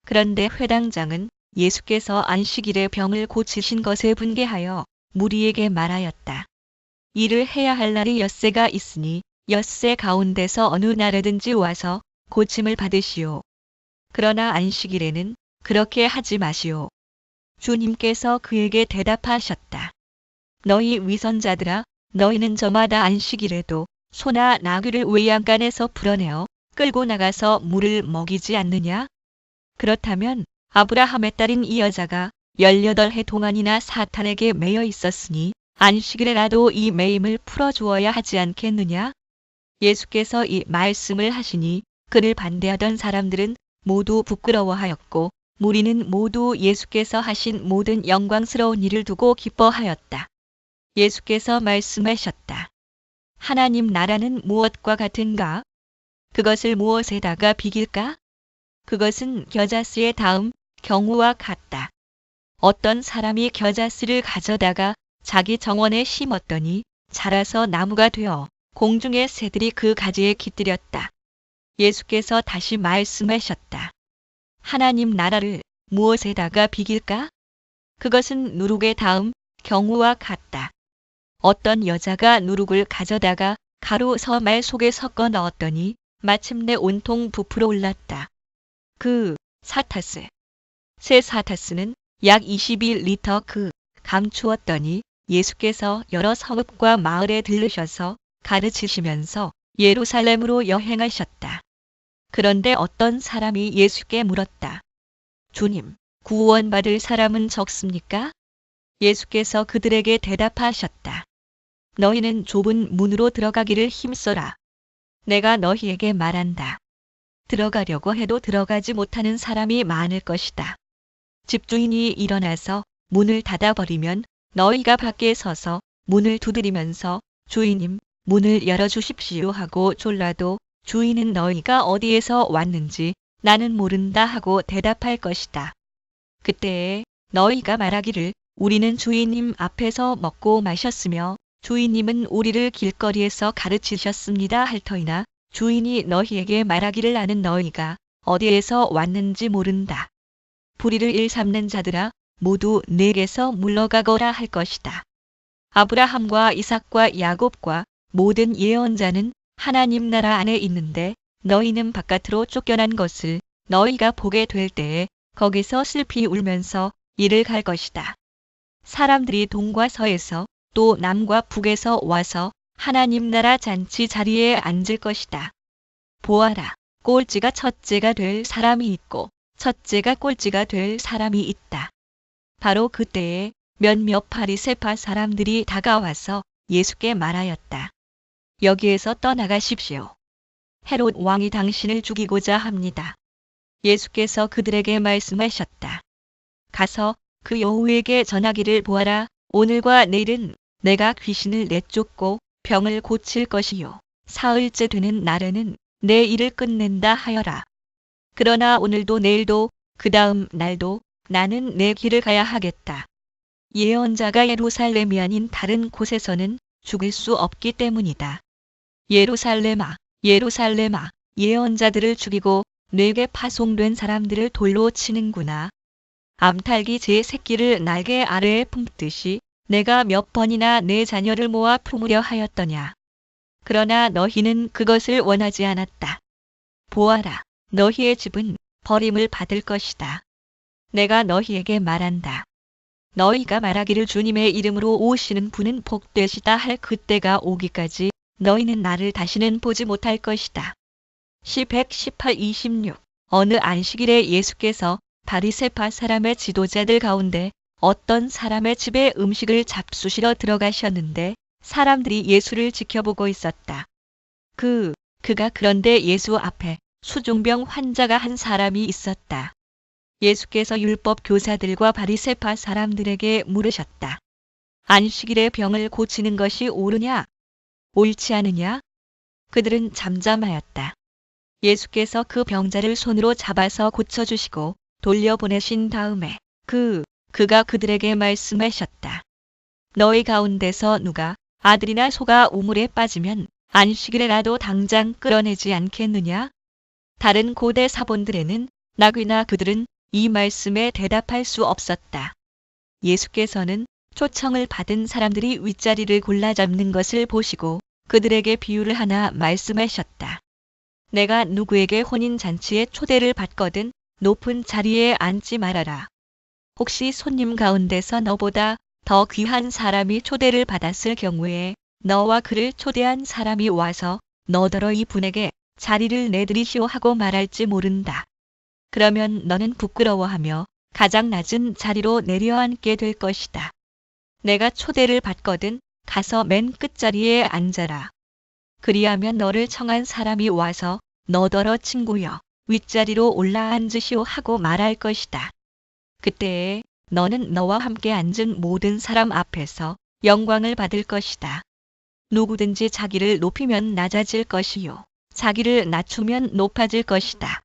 그런데 회당장은 예수께서 안식일에 병을 고치신 것에 분개하여 무리에게 말하였다. 일을 해야 할 날이 엿새가 있으니 엿새 가운데서 어느 날에든지 와서 고침을 받으시오. 그러나 안식일에는 그렇게 하지 마시오. 주님께서 그에게 대답하셨다. 너희 위선자들아, 너희는 저마다 안식일에도 소나 나귀를 외양간에서 풀어내어 끌고 나가서 물을 먹이지 않느냐? 그렇다면 아브라함의 딸인 이 여자가 18해 동안이나 사탄에게 매여 있었으니 안식일에라도 이 매임을 풀어주어야 하지 않겠느냐? 예수께서 이 말씀을 하시니 그를 반대하던 사람들은 모두 부끄러워하였고 무리는 모두 예수께서 하신 모든 영광스러운 일을 두고 기뻐하였다. 예수께서 말씀하셨다. 하나님 나라는 무엇과 같은가? 그것을 무엇에다가 비길까? 그것은 겨자씨의 다음 경우와 같다. 어떤 사람이 겨자씨를 가져다가 자기 정원에 심었더니 자라서 나무가 되어 공중의 새들이 그 가지에 깃들였다. 예수께서 다시 말씀하셨다. 하나님 나라를 무엇에다가 비길까? 그것은 누룩의 다음 경우와 같다. 어떤 여자가 누룩을 가져다가 가루 서말 속에 섞어 넣었더니 마침내 온통 부풀어 올랐다. 그 사타스, 새 사타스는 약 21리터 감추었더니 예수께서 여러 성읍과 마을에 들르셔서 가르치시면서 예루살렘으로 여행하셨다. 그런데 어떤 사람이 예수께 물었다. 주님, 구원받을 사람은 적습니까? 예수께서 그들에게 대답하셨다. 너희는 좁은 문으로 들어가기를 힘써라. 내가 너희에게 말한다. 들어가려고 해도 들어가지 못하는 사람이 많을 것이다. 집주인이 일어나서 문을 닫아버리면 너희가 밖에 서서 문을 두드리면서 주인님, 문을 열어주십시오 하고 졸라도 주인은 너희가 어디에서 왔는지 나는 모른다 하고 대답할 것이다. 그때에 너희가 말하기를 우리는 주인님 앞에서 먹고 마셨으며 주인님은 우리를 길거리에서 가르치셨습니다 할 터이나 주인이 너희에게 말하기를 나는 너희가 어디에서 왔는지 모른다. 불의를 일삼는 자들아 모두 내게서 물러가거라 할 것이다. 아브라함과 이삭과 야곱과 모든 예언자는 하나님 나라 안에 있는데 너희는 바깥으로 쫓겨난 것을 너희가 보게 될 때에 거기서 슬피 울면서 이를 갈 것이다. 사람들이 동과 서에서 또 남과 북에서 와서 하나님 나라 잔치 자리에 앉을 것이다. 보아라, 꼴찌가 첫째가 될 사람이 있고 첫째가 꼴찌가 될 사람이 있다. 바로 그때에 몇몇 바리새파 사람들이 다가와서 예수께 말하였다. 여기에서 떠나가십시오. 헤롯 왕이 당신을 죽이고자 합니다. 예수께서 그들에게 말씀하셨다. 가서 그 여우에게 전하기를 보아라. 오늘과 내일은 내가 귀신을 내쫓고 병을 고칠 것이요. 사흘째 되는 날에는 내 일을 끝낸다 하여라. 그러나 오늘도 내일도 그 다음 날도 나는 내 길을 가야 하겠다. 예언자가 예루살렘이 아닌 다른 곳에서는 죽을 수 없기 때문이다. 예루살렘아, 예루살렘아, 예언자들을 죽이고 뇌게 파송된 사람들을 돌로 치는구나. 암탉이 제 새끼를 날개 아래에 품듯이 내가 몇 번이나 내 자녀를 모아 품으려 하였더냐. 그러나 너희는 그것을 원하지 않았다. 보아라, 너희의 집은 버림을 받을 것이다. 내가 너희에게 말한다. 너희가 말하기를 주님의 이름으로 오시는 분은 복되시다 할 그때가 오기까지 너희는 나를 다시는 보지 못할 것이다. 시 118-26 어느 안식일에 예수께서 바리새파 사람의 지도자들 가운데 어떤 사람의 집에 음식을 잡수시러 들어가셨는데 사람들이 예수를 지켜보고 있었다. 그가 그런데 예수 앞에 수종병 환자가 한 사람이 있었다. 예수께서 율법 교사들과 바리새파 사람들에게 물으셨다. 안식일에 병을 고치는 것이 옳으냐? 옳지 않으냐? 그들은 잠잠하였다. 예수께서 그 병자를 손으로 잡아서 고쳐주시고 돌려보내신 다음에 그가 그들에게 말씀하셨다. 너희 가운데서 누가 아들이나 소가 우물에 빠지면 안식일에라도 당장 끌어내지 않겠느냐? 다른 고대 사본들에는 나귀나 그들은 이 말씀에 대답할 수 없었다. 예수께서는 초청을 받은 사람들이 윗자리를 골라 잡는 것을 보시고 그들에게 비유를 하나 말씀하셨다. 내가 누구에게 혼인잔치에 초대를 받거든 높은 자리에 앉지 말아라. 혹시 손님 가운데서 너보다 더 귀한 사람이 초대를 받았을 경우에 너와 그를 초대한 사람이 와서 너더러 이 분에게 자리를 내드리시오 하고 말할지 모른다. 그러면 너는 부끄러워하며 가장 낮은 자리로 내려앉게 될 것이다. 내가 초대를 받거든 가서 맨 끝자리에 앉아라. 그리하면 너를 청한 사람이 와서 너더러 친구여 윗자리로 올라앉으시오 하고 말할 것이다. 그때에 너는 너와 함께 앉은 모든 사람 앞에서 영광을 받을 것이다. 누구든지 자기를 높이면 낮아질 것이요 자기를 낮추면 높아질 것이다.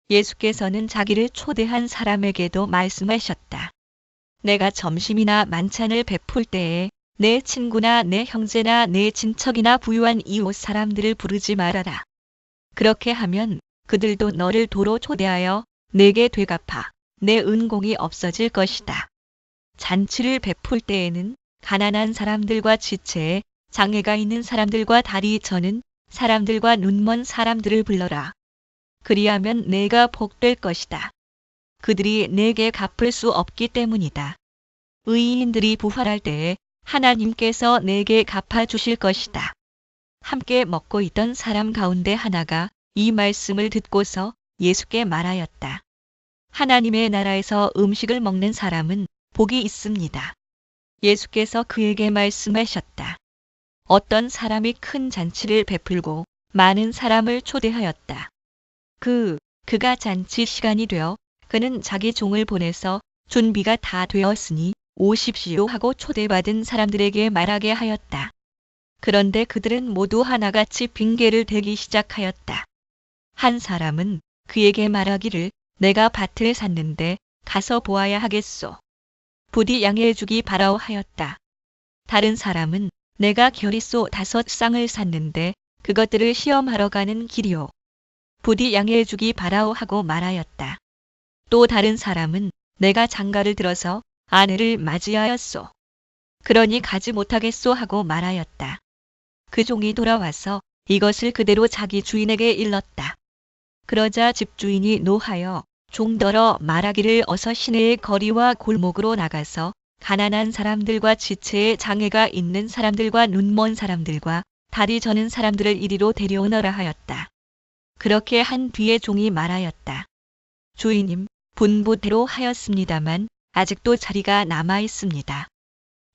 예수께서는 자기를 초대한 사람에게도 말씀하셨다. 내가 점심이나 만찬을 베풀 때에 내 친구나 내 형제나 내 친척이나 부유한 이웃 사람들을 부르지 말아라. 그렇게 하면 그들도 너를 도로 초대하여 내게 되갚아 내 은공이 없어질 것이다. 잔치를 베풀 때에는 가난한 사람들과 지체에 장애가 있는 사람들과 다리 저는 사람들과 눈먼 사람들을 불러라. 그리하면 내가 복될 것이다. 그들이 내게 갚을 수 없기 때문이다. 의인들이 부활할 때에 하나님께서 내게 갚아주실 것이다. 함께 먹고 있던 사람 가운데 하나가 이 말씀을 듣고서 예수께 말하였다. 하나님의 나라에서 음식을 먹는 사람은 복이 있습니다. 예수께서 그에게 말씀하셨다. 어떤 사람이 큰 잔치를 베풀고 많은 사람을 초대하였다. 그가 잔치 시간이 되어 그는 자기 종을 보내서 준비가 다 되었으니 오십시오 하고 초대받은 사람들에게 말하게 하였다. 그런데 그들은 모두 하나같이 핑계를 대기 시작하였다. 한 사람은 그에게 말하기를 내가 밭을 샀는데 가서 보아야 하겠소. 부디 양해해 주기 바라오 하였다. 다른 사람은 내가 겨릿소 5쌍을 샀는데 그것들을 시험하러 가는 길이오. 부디 양해해 주기 바라오 하고 말하였다. 또 다른 사람은 내가 장가를 들어서 아내를 맞이하였소. 그러니 가지 못하겠소 하고 말하였다. 그 종이 돌아와서 이것을 그대로 자기 주인에게 일렀다. 그러자 집주인이 노하여 종더러 말하기를 어서 시내의 거리와 골목으로 나가서 가난한 사람들과 지체에 장애가 있는 사람들과 눈먼 사람들과 다리 저는 사람들을 이리로 데려오너라 하였다. 그렇게 한 뒤에 종이 말하였다. 주인님, 분부대로 하였습니다만 아직도 자리가 남아 있습니다.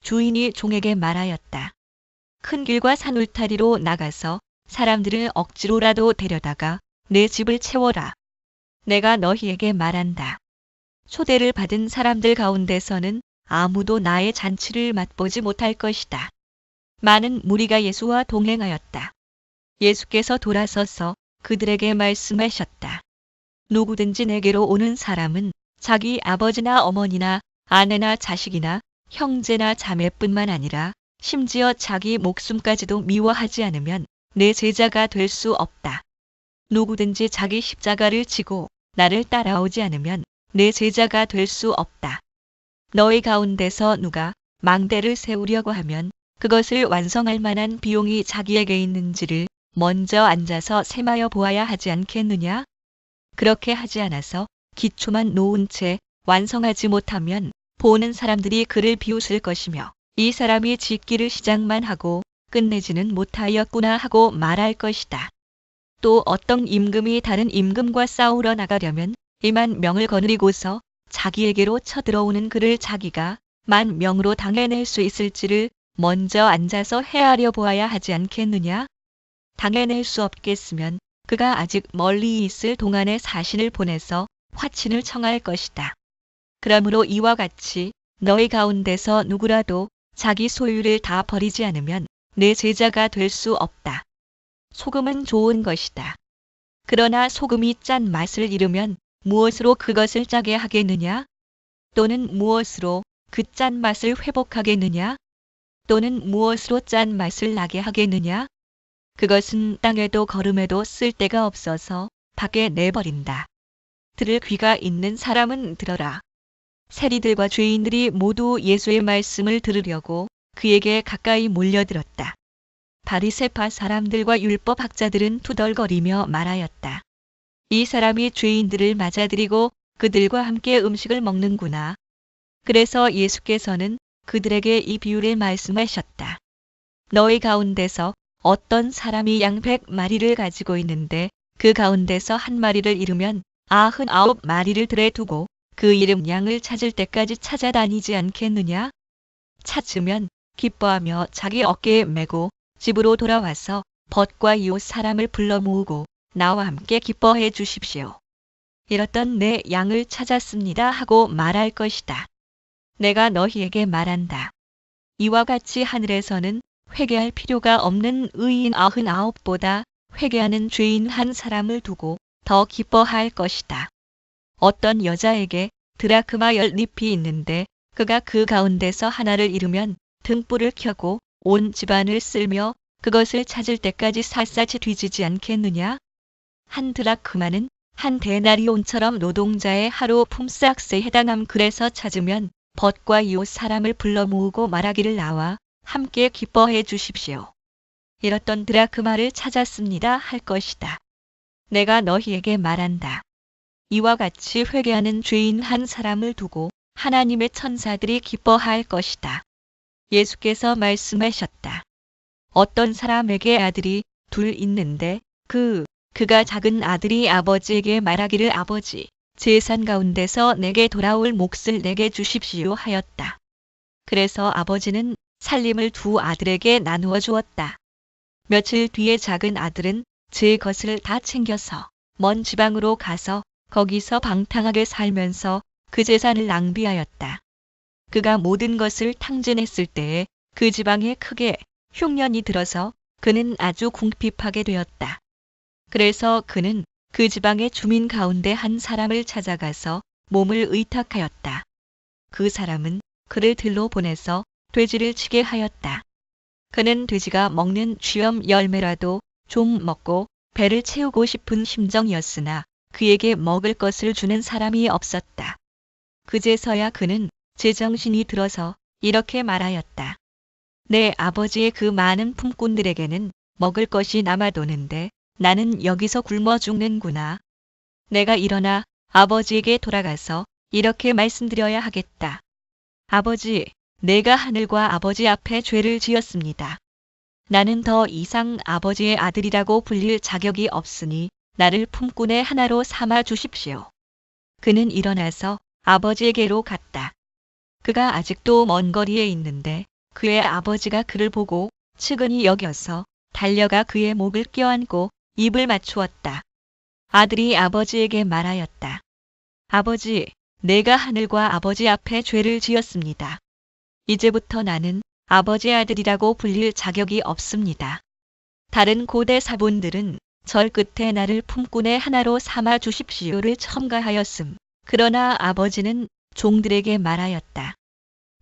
주인이 종에게 말하였다. 큰 길과 산 울타리로 나가서 사람들을 억지로라도 데려다가 내 집을 채워라. 내가 너희에게 말한다. 초대를 받은 사람들 가운데서는 아무도 나의 잔치를 맛보지 못할 것이다. 많은 무리가 예수와 동행하였다. 예수께서 돌아서서 그들에게 말씀하셨다. 누구든지 내게로 오는 사람은 자기 아버지나 어머니나 아내나 자식이나 형제나 자매뿐만 아니라 심지어 자기 목숨까지도 미워하지 않으면 내 제자가 될 수 없다. 누구든지 자기 십자가를 지고 나를 따라오지 않으면 내 제자가 될 수 없다. 너희 가운데서 누가 망대를 세우려고 하면 그것을 완성할 만한 비용이 자기에게 있는지를 먼저 앉아서 셈하여 보아야 하지 않겠느냐? 그렇게 하지 않아서 기초만 놓은 채 완성하지 못하면 보는 사람들이 그를 비웃을 것이며 이 사람이 짓기를 시작만 하고 끝내지는 못하였구나 하고 말할 것이다. 또 어떤 임금이 다른 임금과 싸우러 나가려면 10,000명을 거느리고서 자기에게로 쳐들어오는 그를 자기가 10,000명으로 당해낼 수 있을지를 먼저 앉아서 헤아려 보아야 하지 않겠느냐? 당해낼 수 없겠으면 그가 아직 멀리 있을 동안에 사신을 보내서 화친을 청할 것이다. 그러므로 이와 같이 너희 가운데서 누구라도 자기 소유를 다 버리지 않으면 내 제자가 될 수 없다. 소금은 좋은 것이다. 그러나 소금이 짠 맛을 잃으면 무엇으로 그것을 짜게 하겠느냐? 또는 무엇으로 그 짠 맛을 회복하겠느냐? 또는 무엇으로 짠 맛을 나게 하겠느냐? 그것은 땅에도 거름에도 쓸 데가 없어서 밖에 내버린다. 들을 귀가 있는 사람은 들어라. 세리들과 죄인들이 모두 예수의 말씀을 들으려고 그에게 가까이 몰려들었다. 바리새파 사람들과 율법학자들은 투덜거리며 말하였다. 이 사람이 죄인들을 맞아들이고 그들과 함께 음식을 먹는구나. 그래서 예수께서는 그들에게 이 비유를 말씀하셨다. 너희 가운데서 어떤 사람이 양 100마리를 가지고 있는데 그 가운데서 한 마리를 잃으면 99마리를 들에 두고 그 잃은 양을 찾을 때까지 찾아다니지 않겠느냐? 찾으면 기뻐하며 자기 어깨에 메고 집으로 돌아와서 벗과 이웃 사람을 불러 모으고 나와 함께 기뻐해 주십시오. 잃었던 내 양을 찾았습니다 하고 말할 것이다. 내가 너희에게 말한다. 이와 같이 하늘에서는 회개할 필요가 없는 의인 99보다 회개하는 죄인 한 사람을 두고 더 기뻐할 것이다. 어떤 여자에게 드라크마 10잎이 있는데 그가 그 가운데서 하나를 잃으면 등불을 켜고 온 집안을 쓸며 그것을 찾을 때까지 샅샅이 뒤지지 않겠느냐? 한 드라크마는 한 데나리온처럼 노동자의 하루 품삯에 해당함. 그래서 찾으면 벗과 이웃 사람을 불러 모으고 말하기를 나와 함께 기뻐해 주십시오. 잃었던 드라크마를 찾았습니다 할 것이다. 내가 너희에게 말한다. 이와 같이 회개하는 죄인 한 사람을 두고 하나님의 천사들이 기뻐할 것이다. 예수께서 말씀하셨다. 어떤 사람에게 아들이 둘 있는데 그가 작은 아들이 아버지에게 말하기를 아버지, 재산 가운데서 내게 돌아올 몫을 내게 주십시오 하였다. 그래서 아버지는 살림을 두 아들에게 나누어 주었다. 며칠 뒤에 작은 아들은 제 것을 다 챙겨서 먼 지방으로 가서 거기서 방탕하게 살면서 그 재산을 낭비하였다. 그가 모든 것을 탕진했을 때에 그 지방에 크게 흉년이 들어서 그는 아주 궁핍하게 되었다. 그래서 그는 그 지방의 주민 가운데 한 사람을 찾아가서 몸을 의탁하였다. 그 사람은 그를 들로 보내서 돼지를 치게 하였다. 그는 돼지가 먹는 쥐엄 열매라도 좀 먹고 배를 채우고 싶은 심정이었으나 그에게 먹을 것을 주는 사람이 없었다. 그제서야 그는 제정신이 들어서 이렇게 말하였다. 내 아버지의 그 많은 품꾼들에게는 먹을 것이 남아도는데 나는 여기서 굶어 죽는구나. 내가 일어나 아버지에게 돌아가서 이렇게 말씀드려야 하겠다. 아버지, 내가 하늘과 아버지 앞에 죄를 지었습니다. 나는 더 이상 아버지의 아들이라고 불릴 자격이 없으니 나를 품꾼의 하나로 삼아 주십시오. 그는 일어나서 아버지에게로 갔다. 그가 아직도 먼 거리에 있는데 그의 아버지가 그를 보고 측은히 여겨서 달려가 그의 목을 껴안고 입을 맞추었다. 아들이 아버지에게 말하였다. 아버지, 내가 하늘과 아버지 앞에 죄를 지었습니다. 이제부터 나는 아버지의 아들이라고 불릴 자격이 없습니다. 다른 고대 사본들은 절 끝에 나를 품꾼의 하나로 삼아 주십시오를 첨가하였음. 그러나 아버지는 종들에게 말하였다.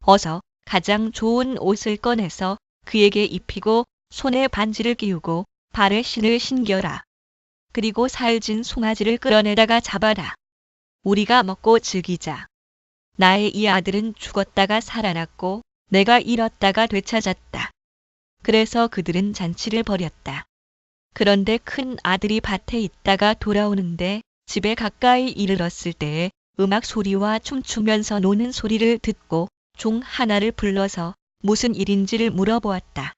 어서 가장 좋은 옷을 꺼내서 그에게 입히고 손에 반지를 끼우고 발에 신을 신겨라. 그리고 살진 송아지를 끌어내다가 잡아라. 우리가 먹고 즐기자. 나의 이 아들은 죽었다가 살아났고 내가 잃었다가 되찾았다. 그래서 그들은 잔치를 벌였다. 그런데 큰 아들이 밭에 있다가 돌아오는데 집에 가까이 이르렀을 때에 음악 소리와 춤추면서 노는 소리를 듣고 종 하나를 불러서 무슨 일인지를 물어보았다.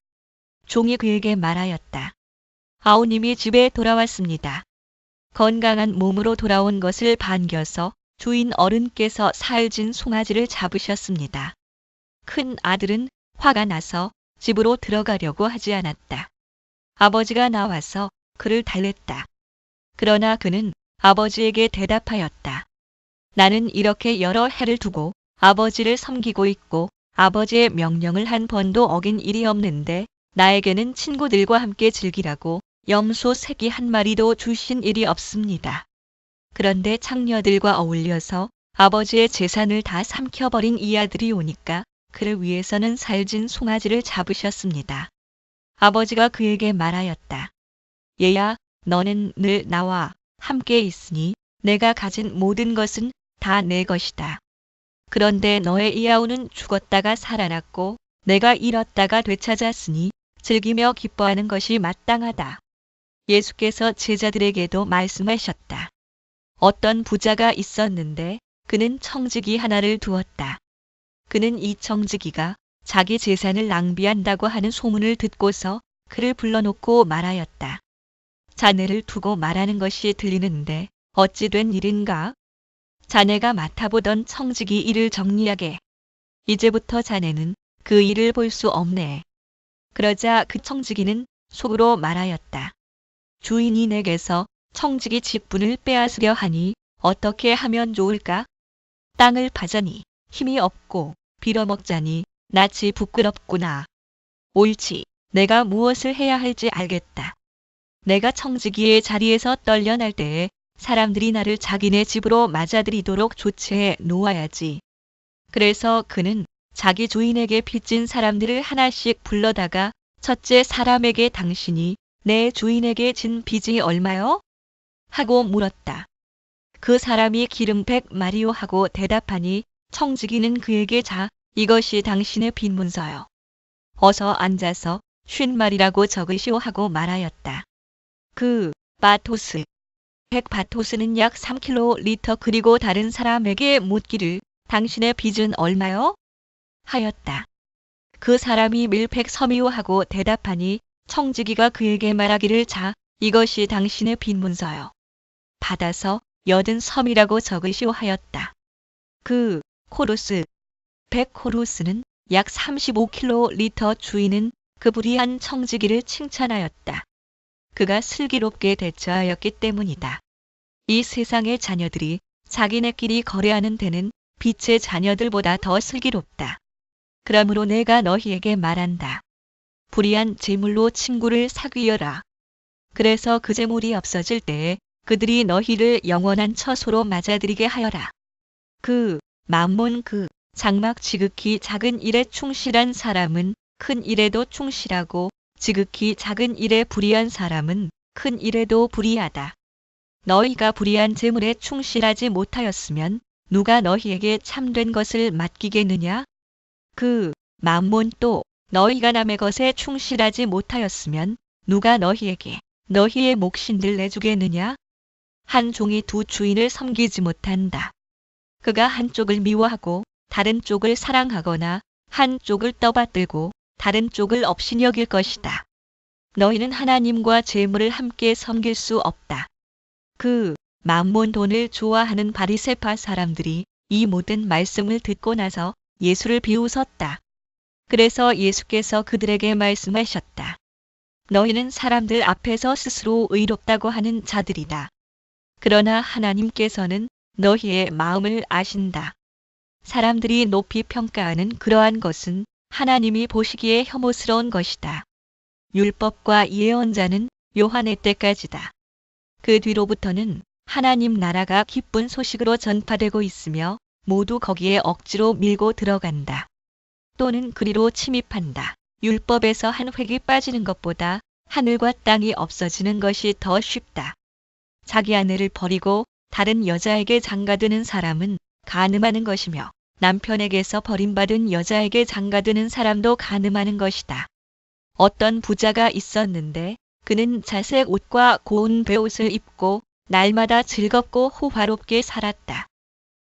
종이 그에게 말하였다. 아우님이 집에 돌아왔습니다. 건강한 몸으로 돌아온 것을 반겨서 주인 어른께서 살진 송아지를 잡으셨습니다. 큰 아들은 화가 나서 집으로 들어가려고 하지 않았다. 아버지가 나와서 그를 달랬다. 그러나 그는 아버지에게 대답하였다. 나는 이렇게 여러 해를 두고 아버지를 섬기고 있고 아버지의 명령을 한 번도 어긴 일이 없는데 나에게는 친구들과 함께 즐기라고 염소 새끼 한 마리도 주신 일이 없습니다. 그런데 창녀들과 어울려서 아버지의 재산을 다 삼켜버린 이 아들이 오니까 그를 위해서는 살진 송아지를 잡으셨습니다. 아버지가 그에게 말하였다. 얘야, 너는 늘 나와 함께 있으니 내가 가진 모든 것은 다 내 것이다. 그런데 너의 이 아우는 죽었다가 살아났고 내가 잃었다가 되찾았으니 즐기며 기뻐하는 것이 마땅하다. 예수께서 제자들에게도 말씀하셨다. 어떤 부자가 있었는데 그는 청지기 하나를 두었다. 그는 이 청지기가 자기 재산을 낭비한다고 하는 소문을 듣고서 그를 불러놓고 말하였다. 자네를 두고 말하는 것이 들리는데 어찌 된 일인가? 자네가 맡아보던 청지기 일을 정리하게. 이제부터 자네는 그 일을 볼 수 없네. 그러자 그 청지기는 속으로 말하였다. 주인이 내게서 청지기 직분을 빼앗으려 하니 어떻게 하면 좋을까? 땅을 파자니 힘이 없고 빌어먹자니 낯이 부끄럽구나. 옳지. 내가 무엇을 해야 할지 알겠다. 내가 청지기의 자리에서 떨려날 때에 사람들이 나를 자기네 집으로 맞아들이도록 조치해 놓아야지. 그래서 그는 자기 주인에게 빚진 사람들을 하나씩 불러다가 첫째 사람에게 당신이 내 주인에게 진 빚이 얼마요? 하고 물었다. 그 사람이 기름 100마리요 하고 대답하니 청지기는 그에게 자, 이것이 당신의 빚문서요. 어서 앉아서 50마리라고 적으시오 하고 말하였다. 그 바토스, 100바토스는 약 3kg 그리고 다른 사람에게 묻기를 당신의 빚은 얼마요? 하였다. 그 사람이 밀 100섬이요 하고 대답하니 청지기가 그에게 말하기를 자, 이것이 당신의 빚문서요. 받아서 80섬이라고 적으시오 하였다. 그 코루스, 100코루스는 약 35kg 주인은 그 불의한 청지기를 칭찬하였다. 그가 슬기롭게 대처하였기 때문이다. 이 세상의 자녀들이 자기네끼리 거래하는 데는 빛의 자녀들보다 더 슬기롭다. 그러므로 내가 너희에게 말한다. 불의한 재물로 친구를 사귀어라. 그래서 그 재물이 없어질 때에 그들이 너희를 영원한 처소로 맞아들이게 하여라. 그 만몬 그 장막 지극히 작은 일에 충실한 사람은 큰 일에도 충실하고 지극히 작은 일에 불의한 사람은 큰 일에도 불의하다. 너희가 불의한 재물에 충실하지 못하였으면 누가 너희에게 참된 것을 맡기겠느냐? 그 만몬 또 너희가 남의 것에 충실하지 못하였으면 누가 너희에게 너희의 몫인들 내주겠느냐? 한 종이 두 주인을 섬기지 못한다. 그가 한쪽을 미워하고 다른 쪽을 사랑하거나 한쪽을 떠받들고 다른 쪽을 업신 여길 것이다. 너희는 하나님과 재물을 함께 섬길 수 없다. 그 만몬 돈을 좋아하는 바리새파 사람들이 이 모든 말씀을 듣고 나서 예수를 비웃었다. 그래서 예수께서 그들에게 말씀하셨다. 너희는 사람들 앞에서 스스로 의롭다고 하는 자들이다. 그러나 하나님께서는 너희의 마음을 아신다. 사람들이 높이 평가하는 그러한 것은 하나님이 보시기에 혐오스러운 것이다. 율법과 예언자는 요한의 때까지다. 그 뒤로부터는 하나님 나라가 기쁜 소식으로 전파되고 있으며 모두 거기에 억지로 밀고 들어간다. 또는 그리로 침입한다. 율법에서 한 획이 빠지는 것보다 하늘과 땅이 없어지는 것이 더 쉽다. 자기 아내를 버리고 다른 여자에게 장가드는 사람은 간음하는 것이며 남편에게서 버림받은 여자에게 장가드는 사람도 간음하는 것이다. 어떤 부자가 있었는데 그는 자색 옷과 고운 베옷을 입고 날마다 즐겁고 호화롭게 살았다.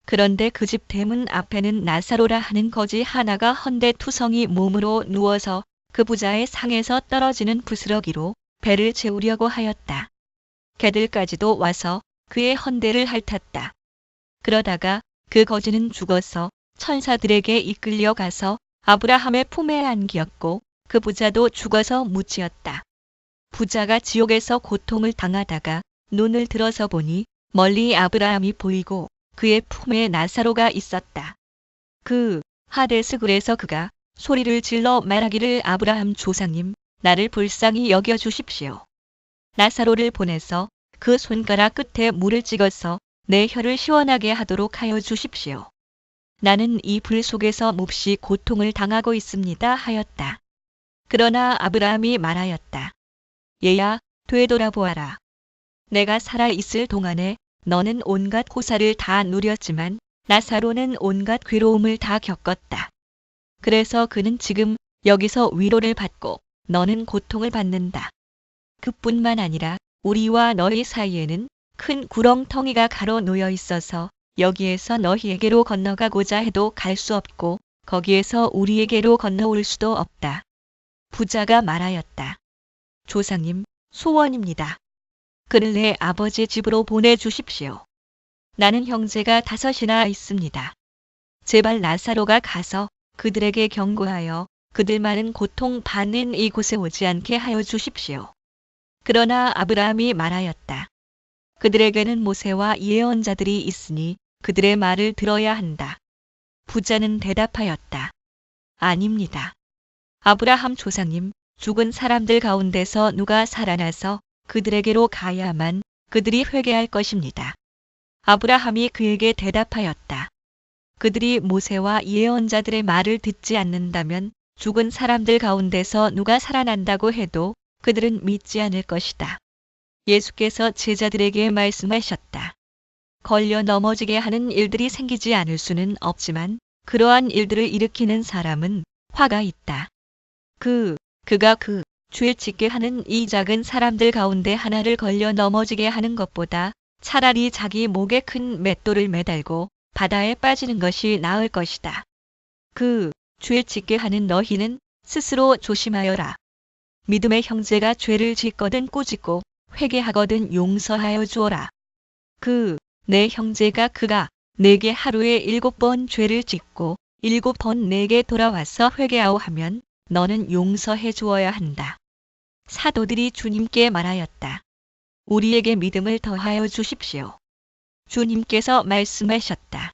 그런데 그 집 대문 앞에는 나사로라 하는 거지 하나가 헌데투성이 몸으로 누워서 그 부자의 상에서 떨어지는 부스러기로 배를 채우려고 하였다. 개들까지도 와서 그의 헌데를 핥았다. 그러다가 그 거지는 죽어서 천사들에게 이끌려 가서 아브라함의 품에 안기었고 그 부자도 죽어서 묻히었다. 부자가 지옥에서 고통을 당하다가 눈을 들어서 보니 멀리 아브라함이 보이고 그의 품에 나사로가 있었다. 그 하데스 굴에서 그가 소리를 질러 말하기를 아브라함 조상님, 나를 불쌍히 여겨 주십시오. 나사로를 보내서 그 손가락 끝에 물을 찍어서 내 혀를 시원하게 하도록 하여 주십시오. 나는 이 불 속에서 몹시 고통을 당하고 있습니다 하였다. 그러나 아브라함이 말하였다. 얘야, 되돌아보아라. 내가 살아 있을 동안에 너는 온갖 고사를 다 누렸지만 나사로는 온갖 괴로움을 다 겪었다. 그래서 그는 지금 여기서 위로를 받고 너는 고통을 받는다. 그뿐만 아니라 우리와 너희 사이에는 큰 구렁텅이가 가로 놓여 있어서 여기에서 너희에게로 건너가고자 해도 갈 수 없고 거기에서 우리에게로 건너올 수도 없다. 부자가 말하였다. 조상님, 소원입니다. 그를 내 아버지 집으로 보내주십시오. 나는 형제가 5이나 있습니다. 제발 나사로가 가서 그들에게 경고하여 그들 많은 고통 받는 이곳에 오지 않게 하여 주십시오. 그러나 아브라함이 말하였다. 그들에게는 모세와 예언자들이 있으니 그들의 말을 들어야 한다. 부자는 대답하였다. 아닙니다. 아브라함 조상님, 죽은 사람들 가운데서 누가 살아나서 그들에게로 가야만 그들이 회개할 것입니다. 아브라함이 그에게 대답하였다. 그들이 모세와 예언자들의 말을 듣지 않는다면 죽은 사람들 가운데서 누가 살아난다고 해도 그들은 믿지 않을 것이다. 예수께서 제자들에게 말씀하셨다. 걸려 넘어지게 하는 일들이 생기지 않을 수는 없지만 그러한 일들을 일으키는 사람은 화가 있다. 그가 죄 짓게 하는 이 작은 사람들 가운데 하나를 걸려 넘어지게 하는 것보다 차라리 자기 목에 큰 맷돌을 매달고 바다에 빠지는 것이 나을 것이다. 죄 짓게 하는 너희는 스스로 조심하여라. 믿음의 형제가 죄를 짓거든 꾸짖고 회개하거든 용서하여 주어라. 내 형제가 그가 내게 하루에 7번 죄를 짓고 7번 내게 돌아와서 회개하오 하면 너는 용서해 주어야 한다. 사도들이 주님께 말하였다. 우리에게 믿음을 더하여 주십시오. 주님께서 말씀하셨다.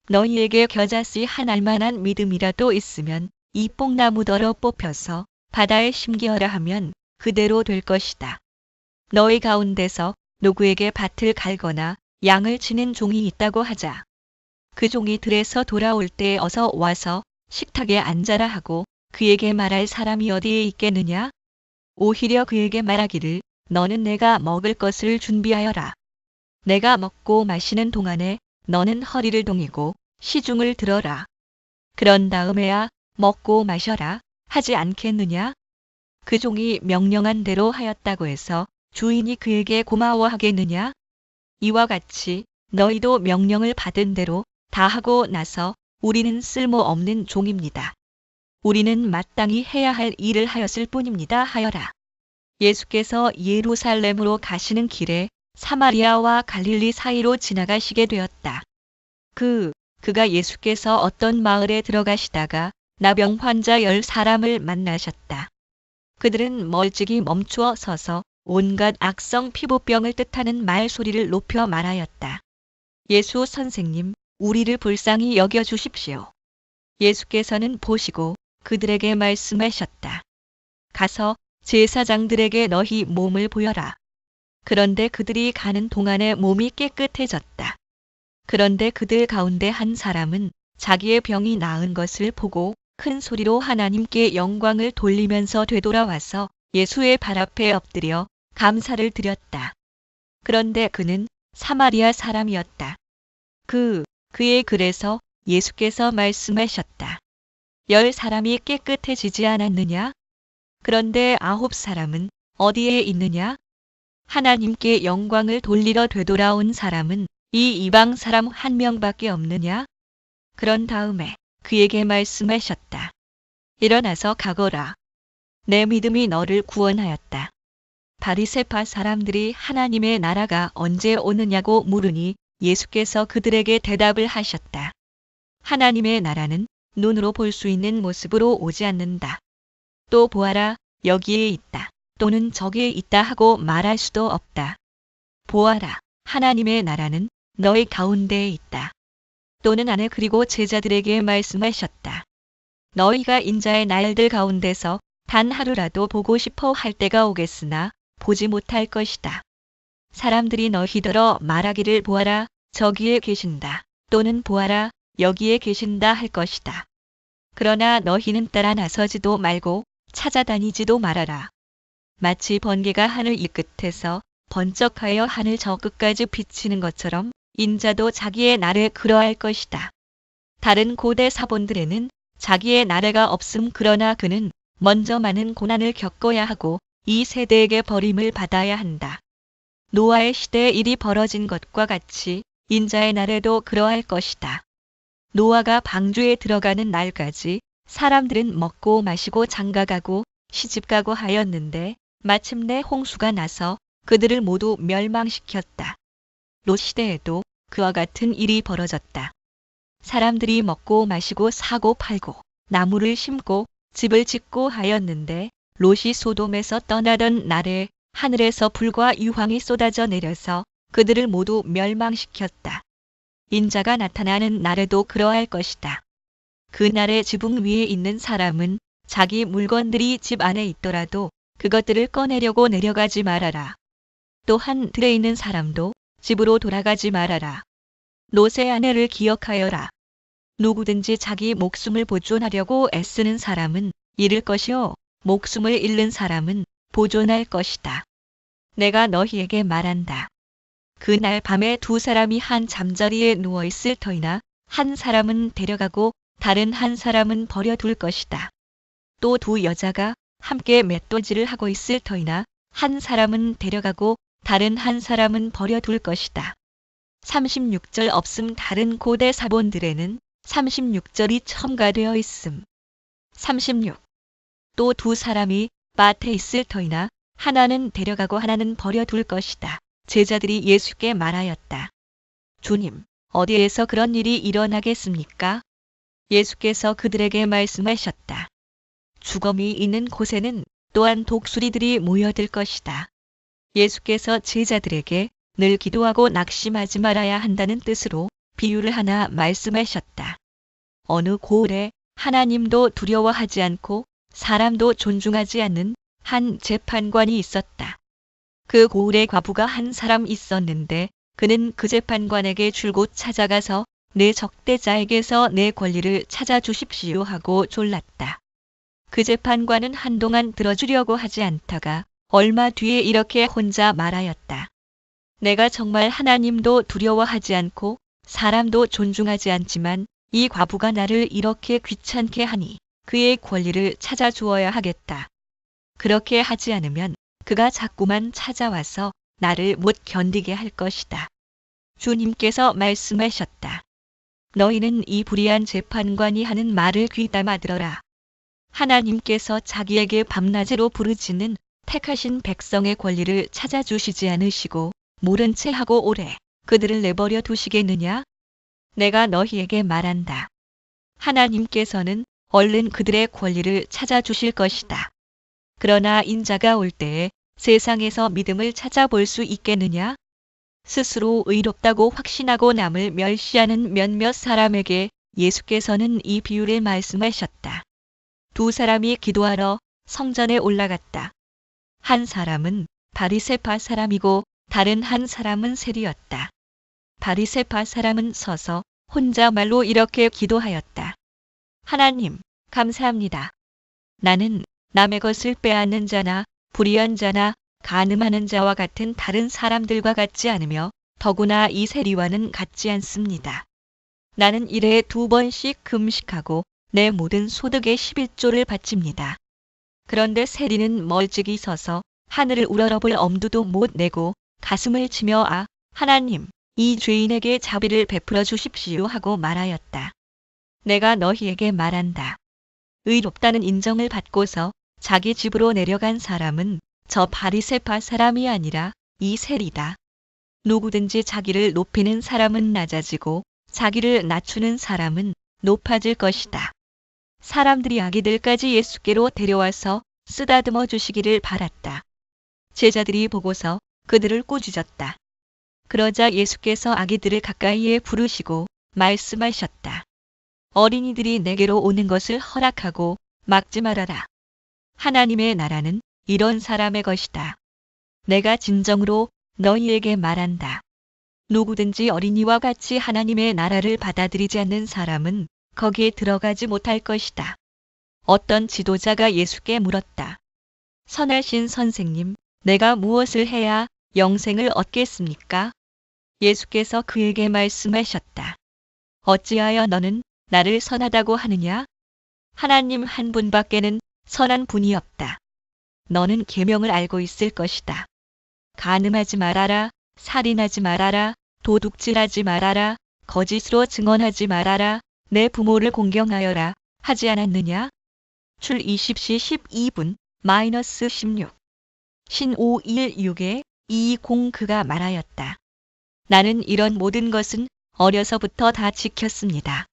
너희에게 겨자씨 한 알만한 믿음이라도 있으면 이 뽕나무더러 뽑혀서 바다에 심기어라 하면 그대로 될 것이다. 너희 가운데서 누구에게 밭을 갈거나 양을 치는 종이 있다고 하자. 그 종이 들에서 돌아올 때 어서 와서 식탁에 앉아라 하고 그에게 말할 사람이 어디에 있겠느냐? 오히려 그에게 말하기를 너는 내가 먹을 것을 준비하여라. 내가 먹고 마시는 동안에 너는 허리를 동이고 시중을 들어라. 그런 다음에야 먹고 마셔라 하지 않겠느냐? 그 종이 명령한 대로 하였다고 해서 주인이 그에게 고마워하겠느냐? 이와 같이 너희도 명령을 받은 대로 다 하고 나서 우리는 쓸모없는 종입니다. 우리는 마땅히 해야 할 일을 하였을 뿐입니다 하여라. 예수께서 예루살렘으로 가시는 길에 사마리아와 갈릴리 사이로 지나가시게 되었다. 그가 예수께서 어떤 마을에 들어가시다가 나병 환자 10사람을 만나셨다. 그들은 멀찍이 멈추어 서서 온갖 악성 피부병을 뜻하는 말소리를 높여 말하였다. 예수 선생님, 우리를 불쌍히 여겨 주십시오. 예수께서는 보시고 그들에게 말씀하셨다. 가서 제사장들에게 너희 몸을 보여라. 그런데 그들이 가는 동안에 몸이 깨끗해졌다. 그런데 그들 가운데 한 사람은 자기의 병이 나은 것을 보고 큰 소리로 하나님께 영광을 돌리면서 되돌아와서 예수의 발 앞에 엎드려 감사를 드렸다. 그런데 그는 사마리아 사람이었다. 그의 글에서 예수께서 말씀하셨다. 10사람이 깨끗해지지 않았느냐? 그런데 9사람은 어디에 있느냐? 하나님께 영광을 돌리러 되돌아온 사람은 이 이방 사람 1명밖에 없느냐? 그런 다음에 그에게 말씀하셨다. 일어나서 가거라. 내 믿음이 너를 구원하였다. 바리새파 사람들이 하나님의 나라가 언제 오느냐고 물으니 예수께서 그들에게 대답을 하셨다. 하나님의 나라는 눈으로 볼 수 있는 모습으로 오지 않는다. 또 보아라, 여기에 있다. 또는 저기에 있다 하고 말할 수도 없다. 보아라, 하나님의 나라는 너희 가운데에 있다. 또는 안에 그리고 제자들에게 말씀하셨다. 너희가 인자의 날들 가운데서 단 하루라도 보고 싶어 할 때가 오겠으나 보지 못할 것이다. 사람들이 너희더러 말하기를 보아라, 저기에 계신다. 또는 보아라, 여기에 계신다 할 것이다. 그러나 너희는 따라 나서지도 말고 찾아다니지도 말아라. 마치 번개가 하늘 이 끝에서 번쩍하여 하늘 저 끝까지 비치는 것처럼 인자도 자기의 날에 그러할 것이다. 다른 고대 사본들에는 자기의 나라가 없음 그러나 그는 먼저 많은 고난을 겪어야 하고 이 세대에게 버림을 받아야 한다. 노아의 시대에 일이 벌어진 것과 같이 인자의 날에도 그러할 것이다. 노아가 방주에 들어가는 날까지 사람들은 먹고 마시고 장가가고 시집가고 하였는데 마침내 홍수가 나서 그들을 모두 멸망시켰다. 롯 시대에도 그와 같은 일이 벌어졌다. 사람들이 먹고 마시고 사고 팔고 나무를 심고 집을 짓고 하였는데 롯이 소돔에서 떠나던 날에 하늘에서 불과 유황이 쏟아져 내려서 그들을 모두 멸망시켰다. 인자가 나타나는 날에도 그러할 것이다. 그날의 지붕 위에 있는 사람은 자기 물건들이 집 안에 있더라도 그것들을 꺼내려고 내려가지 말아라. 또한 들에 있는 사람도 집으로 돌아가지 말아라. 롯의 아내를 기억하여라. 누구든지 자기 목숨을 보존하려고 애쓰는 사람은 잃을 것이요 목숨을 잃는 사람은 보존할 것이다. 내가 너희에게 말한다. 그날 밤에 두 사람이 한 잠자리에 누워 있을 터이나 한 사람은 데려가고 다른 한 사람은 버려둘 것이다. 또 두 여자가 함께 맷돌질을 하고 있을 터이나 한 사람은 데려가고 다른 한 사람은 버려둘 것이다. 36절 없음 다른 고대 사본들에는 36절이 첨가되어 있음. 36. 또 두 사람이 밭에 있을 터이나 하나는 데려가고 하나는 버려둘 것이다. 제자들이 예수께 말하였다. 주님, 어디에서 그런 일이 일어나겠습니까? 예수께서 그들에게 말씀하셨다. 주검이 있는 곳에는 또한 독수리들이 모여들 것이다. 예수께서 제자들에게 늘 기도하고 낙심하지 말아야 한다는 뜻으로 비유를 하나 말씀하셨다. 어느 고을에 하나님도 두려워하지 않고 사람도 존중하지 않는 한 재판관이 있었다. 그 고을에 과부가 한 사람 있었는데 그는 그 재판관에게 줄곧 찾아가서 내 적대자에게서 내 권리를 찾아주십시오 하고 졸랐다. 그 재판관은 한동안 들어주려고 하지 않다가 얼마 뒤에 이렇게 혼자 말하였다. 내가 정말 하나님도 두려워하지 않고 사람도 존중하지 않지만 이 과부가 나를 이렇게 귀찮게 하니 그의 권리를 찾아주어야 하겠다. 그렇게 하지 않으면 그가 자꾸만 찾아와서 나를 못 견디게 할 것이다. 주님께서 말씀하셨다. 너희는 이 불의한 재판관이 하는 말을 귀담아 들어라. 하나님께서 자기에게 밤낮으로 부르짖는 택하신 백성의 권리를 찾아주시지 않으시고 모른 채 하고 오래 그들을 내버려 두시겠느냐? 내가 너희에게 말한다. 하나님께서는 얼른 그들의 권리를 찾아주실 것이다. 그러나 인자가 올 때에 세상에서 믿음을 찾아볼 수 있겠느냐? 스스로 의롭다고 확신하고 남을 멸시하는 몇몇 사람에게 예수께서는 이 비유를 말씀하셨다. 두 사람이 기도하러 성전에 올라갔다. 한 사람은 바리새파 사람이고 다른 한 사람은 세리였다. 바리새파 사람은 서서 혼자 말로 이렇게 기도하였다. 하나님, 감사합니다. 나는 남의 것을 빼앗는 자나 불의한 자나 간음하는 자와 같은 다른 사람들과 같지 않으며 더구나 이 세리와는 같지 않습니다. 나는 일에 2번씩 금식하고 내 모든 소득의 11조를 바칩니다. 그런데 세리는 멀찍이 서서 하늘을 우러러볼 엄두도 못 내고 가슴을 치며 하나님, 이 죄인에게 자비를 베풀어 주십시오 하고 말하였다. 내가 너희에게 말한다. 의롭다는 인정을 받고서 자기 집으로 내려간 사람은 저 바리새파 사람이 아니라 이 세리다. 누구든지 자기를 높이는 사람은 낮아지고 자기를 낮추는 사람은 높아질 것이다. 사람들이 아기들까지 예수께로 데려와서 쓰다듬어 주시기를 바랐다. 제자들이 보고서 그들을 꾸짖었다. 그러자 예수께서 아기들을 가까이에 부르시고 말씀하셨다. 어린이들이 내게로 오는 것을 허락하고 막지 말아라. 하나님의 나라는 이런 사람의 것이다. 내가 진정으로 너희에게 말한다. 누구든지 어린이와 같이 하나님의 나라를 받아들이지 않는 사람은 거기에 들어가지 못할 것이다. 어떤 지도자가 예수께 물었다. 선하신 선생님, 내가 무엇을 해야 영생을 얻겠습니까? 예수께서 그에게 말씀하셨다. 어찌하여 너는 나를 선하다고 하느냐? 하나님 한 분밖에는 선한 분이 없다. 너는 계명을 알고 있을 것이다. 간음하지 말아라, 살인하지 말아라, 도둑질하지 말아라, 거짓으로 증언하지 말아라, 내 부모를 공경하여라 하지 않았느냐? 출 20시 12분 -16 신516에 220 그가 말하였다. 나는 이런 모든 것은 어려서부터 다 지켰습니다.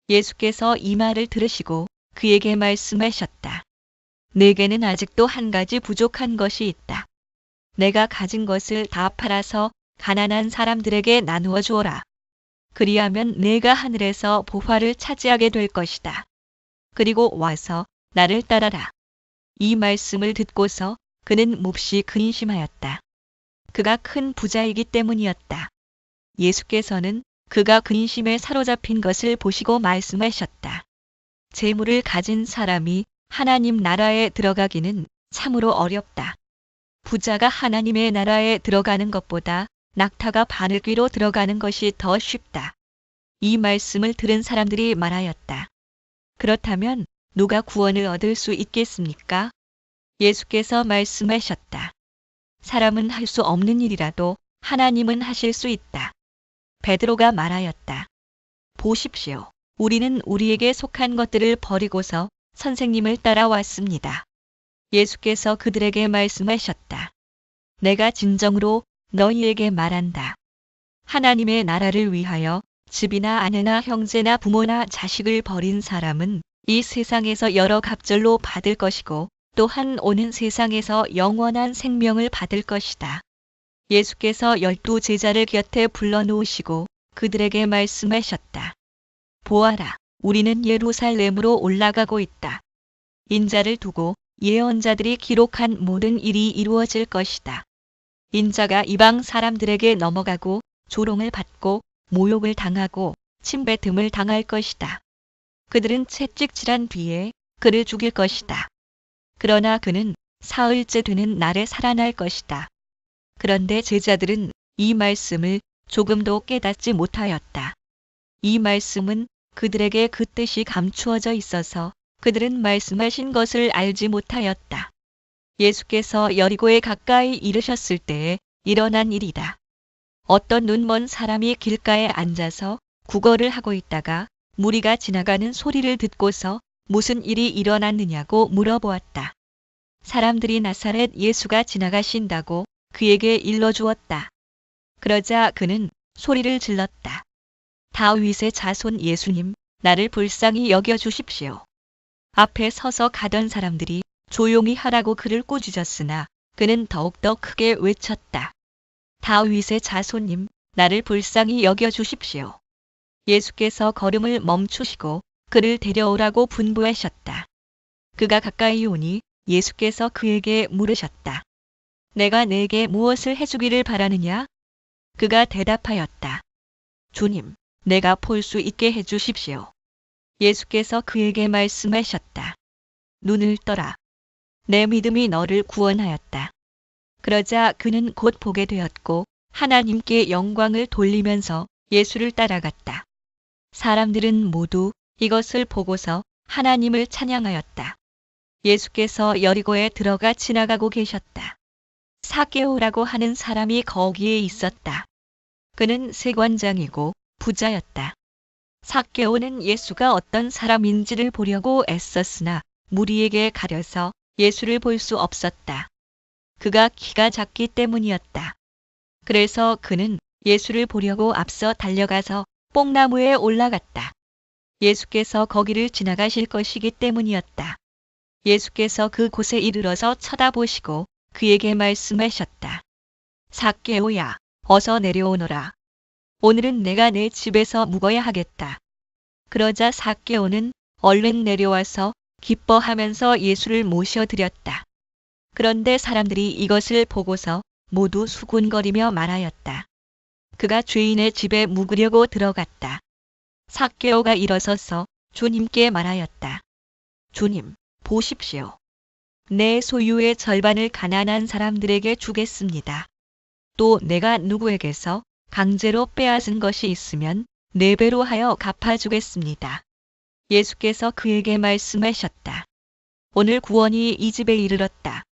예수께서 이 말을 들으시고 그에게 말씀하셨다. 내게는 아직도 한 가지 부족한 것이 있다. 내가 가진 것을 다 팔아서 가난한 사람들에게 나누어 주어라. 그리하면 내가 하늘에서 보화를 차지하게 될 것이다. 그리고 와서 나를 따라라. 이 말씀을 듣고서 그는 몹시 근심하였다. 그가 큰 부자이기 때문이었다. 예수께서는 그가 근심에 사로잡힌 것을 보시고 말씀하셨다. 재물을 가진 사람이 하나님 나라에 들어가기는 참으로 어렵다. 부자가 하나님의 나라에 들어가는 것보다 낙타가 바늘귀로 들어가는 것이 더 쉽다. 이 말씀을 들은 사람들이 말하였다. 그렇다면 누가 구원을 얻을 수 있겠습니까? 예수께서 말씀하셨다. 사람은 할 수 없는 일이라도 하나님은 하실 수 있다. 베드로가 말하였다. 보십시오. 우리는 우리에게 속한 것들을 버리고서 선생님을 따라왔습니다. 예수께서 그들에게 말씀하셨다. 내가 진정으로 너희에게 말한다. 하나님의 나라를 위하여 집이나 아내나 형제나 부모나 자식을 버린 사람은 이 세상에서 여러 갑절로 받을 것이고 또한 오는 세상에서 영원한 생명을 받을 것이다. 예수께서 12 제자를 곁에 불러놓으시고 그들에게 말씀하셨다. 보아라, 우리는 예루살렘으로 올라가고 있다. 인자를 두고 예언자들이 기록한 모든 일이 이루어질 것이다. 인자가 이방 사람들에게 넘어가고 조롱을 받고 모욕을 당하고 침뱉음을 당할 것이다. 그들은 채찍질한 뒤에 그를 죽일 것이다. 그러나 그는 사흘째 되는 날에 살아날 것이다. 그런데 제자들은 이 말씀을 조금도 깨닫지 못하였다. 이 말씀은 그들에게 그 뜻이 감추어져 있어서 그들은 말씀하신 것을 알지 못하였다. 예수께서 여리고에 가까이 이르셨을 때에 일어난 일이다. 어떤 눈먼 사람이 길가에 앉아서 구걸을 하고 있다가 무리가 지나가는 소리를 듣고서 무슨 일이 일어났느냐고 물어보았다. 사람들이 나사렛 예수가 지나가신다고 그에게 일러주었다. 그러자 그는 소리를 질렀다. 다윗의 자손 예수님, 나를 불쌍히 여겨주십시오. 앞에 서서 가던 사람들이 조용히 하라고 그를 꾸짖었으나 그는 더욱더 크게 외쳤다. 다윗의 자손님, 나를 불쌍히 여겨주십시오. 예수께서 걸음을 멈추시고 그를 데려오라고 분부하셨다. 그가 가까이 오니 예수께서 그에게 물으셨다. 내가 내게 무엇을 해주기를 바라느냐? 그가 대답하였다. 주님, 내가 볼 수 있게 해주십시오. 예수께서 그에게 말씀하셨다. 눈을 떠라. 내 믿음이 너를 구원하였다. 그러자 그는 곧 보게 되었고 하나님께 영광을 돌리면서 예수를 따라갔다. 사람들은 모두 이것을 보고서 하나님을 찬양하였다. 예수께서 여리고에 들어가 지나가고 계셨다. 삭개오라고 하는 사람이 거기에 있었다. 그는 세관장이고 부자였다. 삭개오는 예수가 어떤 사람인지를 보려고 애썼으나 무리에게 가려서 예수를 볼 수 없었다. 그가 키가 작기 때문이었다. 그래서 그는 예수를 보려고 앞서 달려가서 뽕나무에 올라갔다. 예수께서 거기를 지나가실 것이기 때문이었다. 예수께서 그곳에 이르러서 쳐다보시고 그에게 말씀하셨다. 삭개오야, 어서 내려오너라. 오늘은 내가 내 집에서 묵어야 하겠다. 그러자 삭개오는 얼른 내려와서 기뻐하면서 예수를 모셔드렸다. 그런데 사람들이 이것을 보고서 모두 수군거리며 말하였다. 그가 죄인의 집에 묵으려고 들어갔다. 삭개오가 일어서서 주님께 말하였다. 주님, 보십시오. 내 소유의 절반을 가난한 사람들에게 주겠습니다. 또 내가 누구에게서 강제로 빼앗은 것이 있으면 4배로 하여 갚아주겠습니다. 예수께서 그에게 말씀하셨다. 오늘 구원이 이 집에 이르렀다.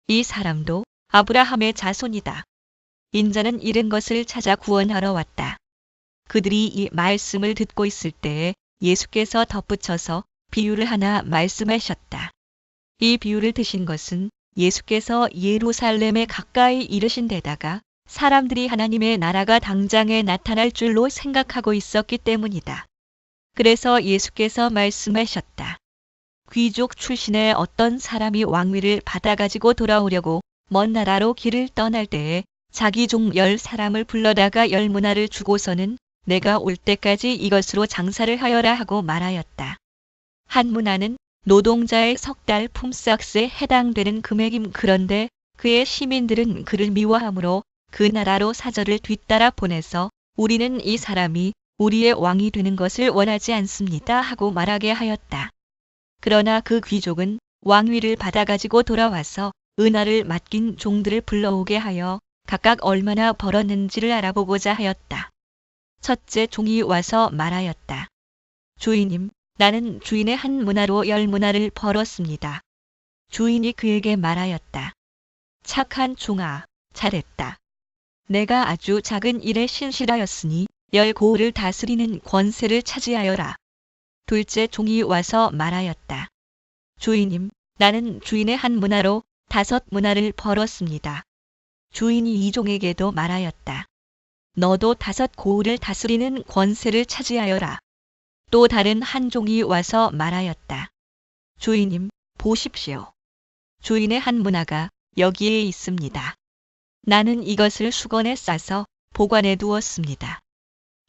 이 사람도 아브라함의 자손이다. 인자는 잃은 것을 찾아 구원하러 왔다. 그들이 이 말씀을 듣고 있을 때에 예수께서 덧붙여서 비유를 하나 말씀하셨다. 이 비유를 드신 것은 예수께서 예루살렘에 가까이 이르신 데다가 사람들이 하나님의 나라가 당장에 나타날 줄로 생각하고 있었기 때문이다. 그래서 예수께서 말씀하셨다. 귀족 출신의 어떤 사람이 왕위를 받아가지고 돌아오려고 먼 나라로 길을 떠날 때에 자기 종 10사람을 불러다가 10문화를 주고서는 내가 올 때까지 이것으로 장사를 하여라 하고 말하였다. 한 문화는 노동자의 석 달 품삯에 해당되는 금액임. 그런데 그의 시민들은 그를 미워하므로 그 나라로 사절을 뒤따라 보내서 우리는 이 사람이 우리의 왕이 되는 것을 원하지 않습니다 하고 말하게 하였다. 그러나 그 귀족은 왕위를 받아가지고 돌아와서 은하를 맡긴 종들을 불러오게 하여 각각 얼마나 벌었는지를 알아보고자 하였다. 첫째 종이 와서 말하였다. 주인님, 나는 주인의 한 문화로 10문화를 벌었습니다. 주인이 그에게 말하였다. 착한 종아, 잘했다. 내가 아주 작은 일에 신실하였으니 10고을을 다스리는 권세를 차지하여라. 둘째 종이 와서 말하였다. 주인님, 나는 주인의 한 문화로 5문화를 벌었습니다. 주인이 이 종에게도 말하였다. 너도 5고을을 다스리는 권세를 차지하여라. 또 다른 한 종이 와서 말하였다. 주인님, 보십시오. 주인의 한 문화가 여기에 있습니다. 나는 이것을 수건에 싸서 보관해 두었습니다.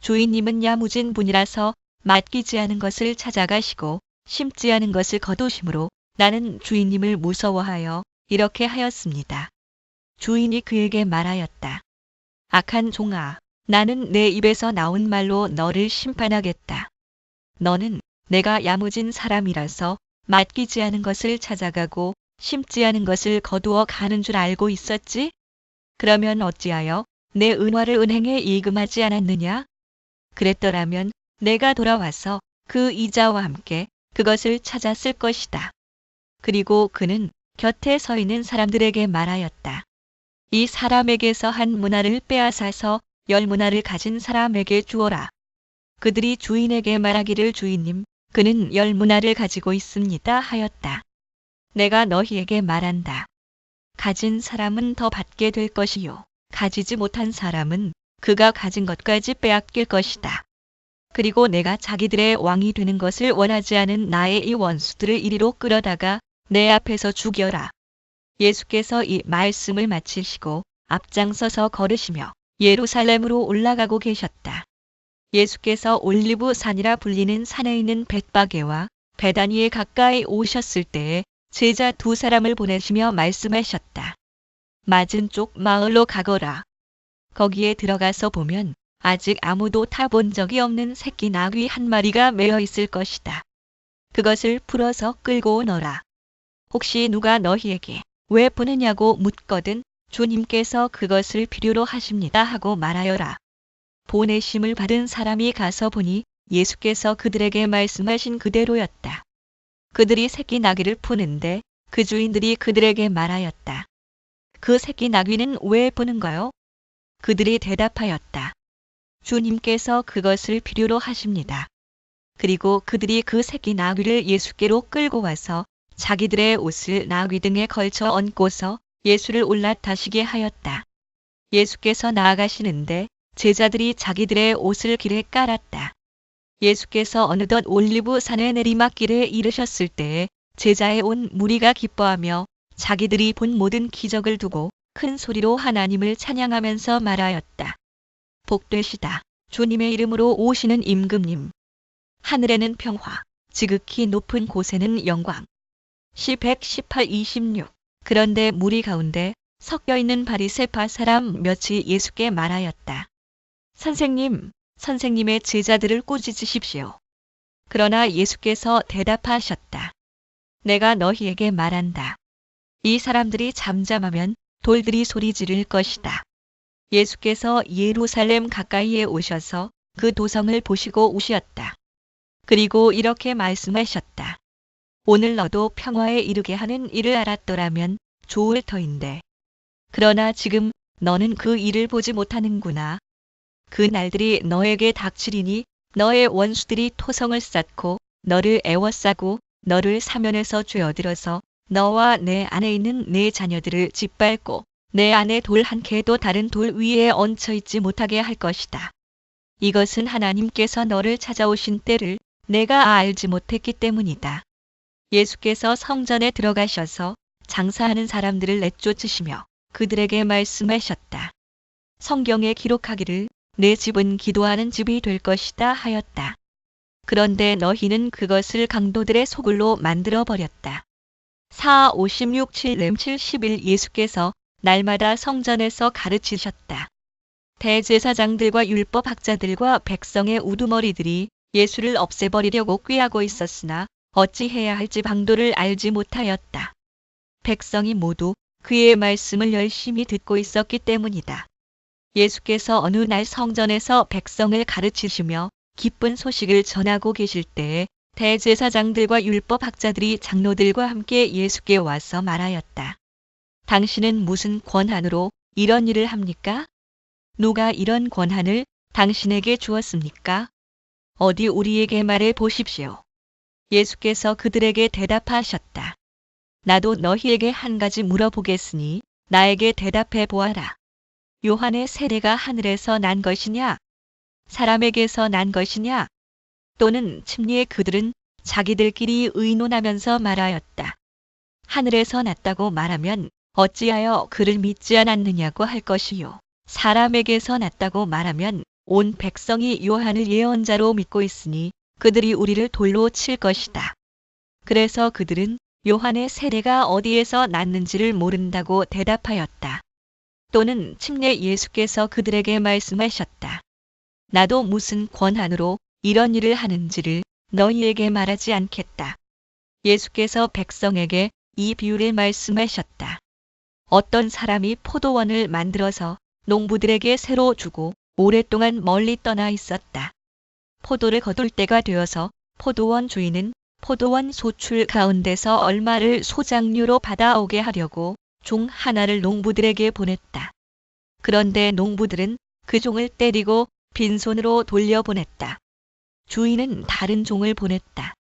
주인님은 야무진 분이라서 맡기지 않은 것을 찾아가시고 심지 않은 것을 거두심으로 나는 주인님을 무서워하여 이렇게 하였습니다. 주인이 그에게 말하였다. 악한 종아, 나는 내 입에서 나온 말로 너를 심판하겠다. 너는 내가 야무진 사람이라서 맡기지 않은 것을 찾아가고 심지 않은 것을 거두어 가는 줄 알고 있었지? 그러면 어찌하여 내 은화를 은행에 예금하지 않았느냐? 그랬더라면 내가 돌아와서 그 이자와 함께 그것을 찾았을 것이다. 그리고 그는 곁에 서 있는 사람들에게 말하였다. 이 사람에게서 한 문화를 빼앗아서 10문화를 가진 사람에게 주어라. 그들이 주인에게 말하기를 주인님, 그는 10문화를 가지고 있습니다 하였다. 내가 너희에게 말한다. 가진 사람은 더 받게 될 것이요. 가지지 못한 사람은 그가 가진 것까지 빼앗길 것이다. 그리고 내가 자기들의 왕이 되는 것을 원하지 않은 나의 이 원수들을 이리로 끌어다가 내 앞에서 죽여라. 예수께서 이 말씀을 마치시고 앞장서서 걸으시며 예루살렘으로 올라가고 계셨다. 예수께서 올리브 산이라 불리는 산에 있는 벳바게와 베다니에 가까이 오셨을 때에 제자 2사람을 보내시며 말씀하셨다. 맞은쪽 마을로 가거라. 거기에 들어가서 보면 아직 아무도 타본 적이 없는 새끼 나귀 한 마리가 매어 있을 것이다. 그것을 풀어서 끌고 오너라. 혹시 누가 너희에게 왜 보내냐고 묻거든 주님께서 그것을 필요로 하십니다 하고 말하여라. 보내심을 받은 사람이 가서 보니 예수께서 그들에게 말씀하신 그대로였다. 그들이 새끼 나귀를 푸는데 그 주인들이 그들에게 말하였다. 그 새끼 나귀는 왜 푸는가요? 그들이 대답하였다. 주님께서 그것을 필요로 하십니다. 그리고 그들이 그 새끼 나귀를 예수께로 끌고 와서 자기들의 옷을 나귀 등에 걸쳐 얹고서 예수를 올라타시게 하였다. 예수께서 나아가시는데 제자들이 자기들의 옷을 길에 깔았다. 예수께서 어느덧 올리브 산의 내리막길에 이르셨을 때에 제자의 온 무리가 기뻐하며 자기들이 본 모든 기적을 두고 큰 소리로 하나님을 찬양하면서 말하였다. 복되시다. 주님의 이름으로 오시는 임금님. 하늘에는 평화, 지극히 높은 곳에는 영광. 시 118-26. 그런데 무리 가운데 섞여 있는 바리새파 사람 몇이 예수께 말하였다. 선생님, 선생님의 제자들을 꾸짖으십시오. 그러나 예수께서 대답하셨다. 내가 너희에게 말한다. 이 사람들이 잠잠하면 돌들이 소리 지를 것이다. 예수께서 예루살렘 가까이에 오셔서 그 도성을 보시고 우시었다. 그리고 이렇게 말씀하셨다. 오늘 너도 평화에 이르게 하는 일을 알았더라면 좋을 터인데. 그러나 지금 너는 그 일을 보지 못하는구나. 그 날들이 너에게 닥치리니 너의 원수들이 토성을 쌓고 너를 애워싸고 너를 사면에서 쥐어들어서 너와 내 안에 있는 내 자녀들을 짓밟고 내 안에 돌 한 개도 다른 돌 위에 얹혀 있지 못하게 할 것이다. 이것은 하나님께서 너를 찾아오신 때를 내가 알지 못했기 때문이다. 예수께서 성전에 들어가셔서 장사하는 사람들을 내쫓으시며 그들에게 말씀하셨다. 성경에 기록하기를 내 집은 기도하는 집이 될 것이다 하였다. 그런데 너희는 그것을 강도들의 소굴로 만들어 버렸다. 4, 56, 7, 71 예수께서 날마다 성전에서 가르치셨다. 대제사장들과 율법학자들과 백성의 우두머리들이 예수를 없애버리려고 꾀하고 있었으나 어찌해야 할지 방도를 알지 못하였다. 백성이 모두 그의 말씀을 열심히 듣고 있었기 때문이다. 예수께서 어느 날 성전에서 백성을 가르치시며 기쁜 소식을 전하고 계실 때에 대제사장들과 율법학자들이 장로들과 함께 예수께 와서 말하였다. 당신은 무슨 권한으로 이런 일을 합니까? 누가 이런 권한을 당신에게 주었습니까? 어디 우리에게 말해 보십시오. 예수께서 그들에게 대답하셨다. 나도 너희에게 한 가지 물어보겠으니 나에게 대답해 보아라. 요한의 세례가 하늘에서 난 것이냐? 사람에게서 난 것이냐? 또는 침례 그들은 자기들끼리 의논하면서 말하였다. 하늘에서 났다고 말하면 어찌하여 그를 믿지 않았느냐고 할 것이요. 사람에게서 났다고 말하면 온 백성이 요한을 예언자로 믿고 있으니 그들이 우리를 돌로 칠 것이다. 그래서 그들은 요한의 세례가 어디에서 났는지를 모른다고 대답하였다. 또는 침례 예수께서 그들에게 말씀하셨다. 나도 무슨 권한으로 이런 일을 하는지를 너희에게 말하지 않겠다. 예수께서 백성에게 이 비유를 말씀하셨다. 어떤 사람이 포도원을 만들어서 농부들에게 새로 주고 오랫동안 멀리 떠나 있었다. 포도를 거둘 때가 되어서 포도원 주인은 포도원 소출 가운데서 얼마를 소장료로 받아오게 하려고 종 하나를 농부들에게 보냈다. 그런데 농부들은 그 종을 때리고 빈손으로 돌려보냈다. 주인은 다른 종을 보냈다.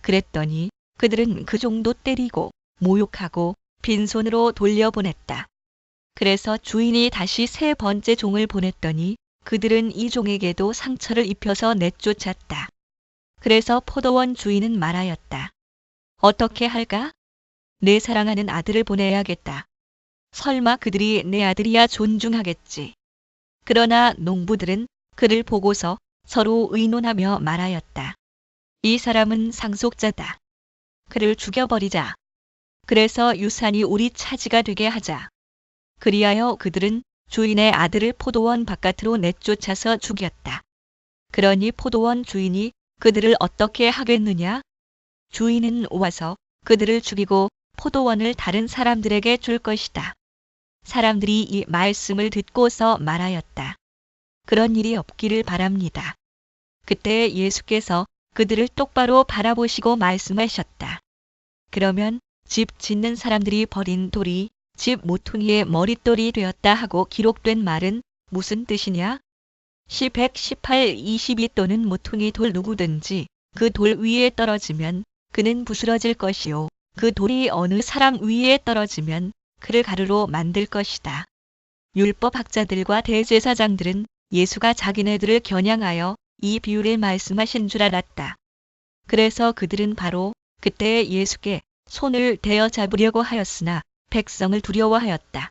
그랬더니 그들은 그 종도 때리고 모욕하고 빈손으로 돌려보냈다. 그래서 주인이 다시 세 번째 종을 보냈더니 그들은 이 종에게도 상처를 입혀서 내쫓았다. 그래서 포도원 주인은 말하였다. 어떻게 할까? 내 사랑하는 아들을 보내야겠다. 설마 그들이 내 아들이야 존중하겠지. 그러나 농부들은 그를 보고서 서로 의논하며 말하였다. 이 사람은 상속자다. 그를 죽여버리자. 그래서 유산이 우리 차지가 되게 하자. 그리하여 그들은 주인의 아들을 포도원 바깥으로 내쫓아서 죽였다. 그러니 포도원 주인이 그들을 어떻게 하겠느냐? 주인은 와서 그들을 죽이고 포도원을 다른 사람들에게 줄 것이다. 사람들이 이 말씀을 듣고서 말하였다. 그런 일이 없기를 바랍니다. 그때 예수께서 그들을 똑바로 바라보시고 말씀하셨다. 그러면 집 짓는 사람들이 버린 돌이 집 모퉁이의 머릿돌이 되었다 하고 기록된 말은 무슨 뜻이냐? 시 118, 22 또는 모퉁이 돌 누구든지 그 돌 위에 떨어지면 그는 부스러질 것이요. 그 돌이 어느 사람 위에 떨어지면 그를 가루로 만들 것이다. 율법학자들과 대제사장들은 예수가 자기네들을 겨냥하여 이 비유를 말씀하신 줄 알았다. 그래서 그들은 바로 그때 예수께 손을 대어 잡으려고 하였으나 백성을 두려워하였다.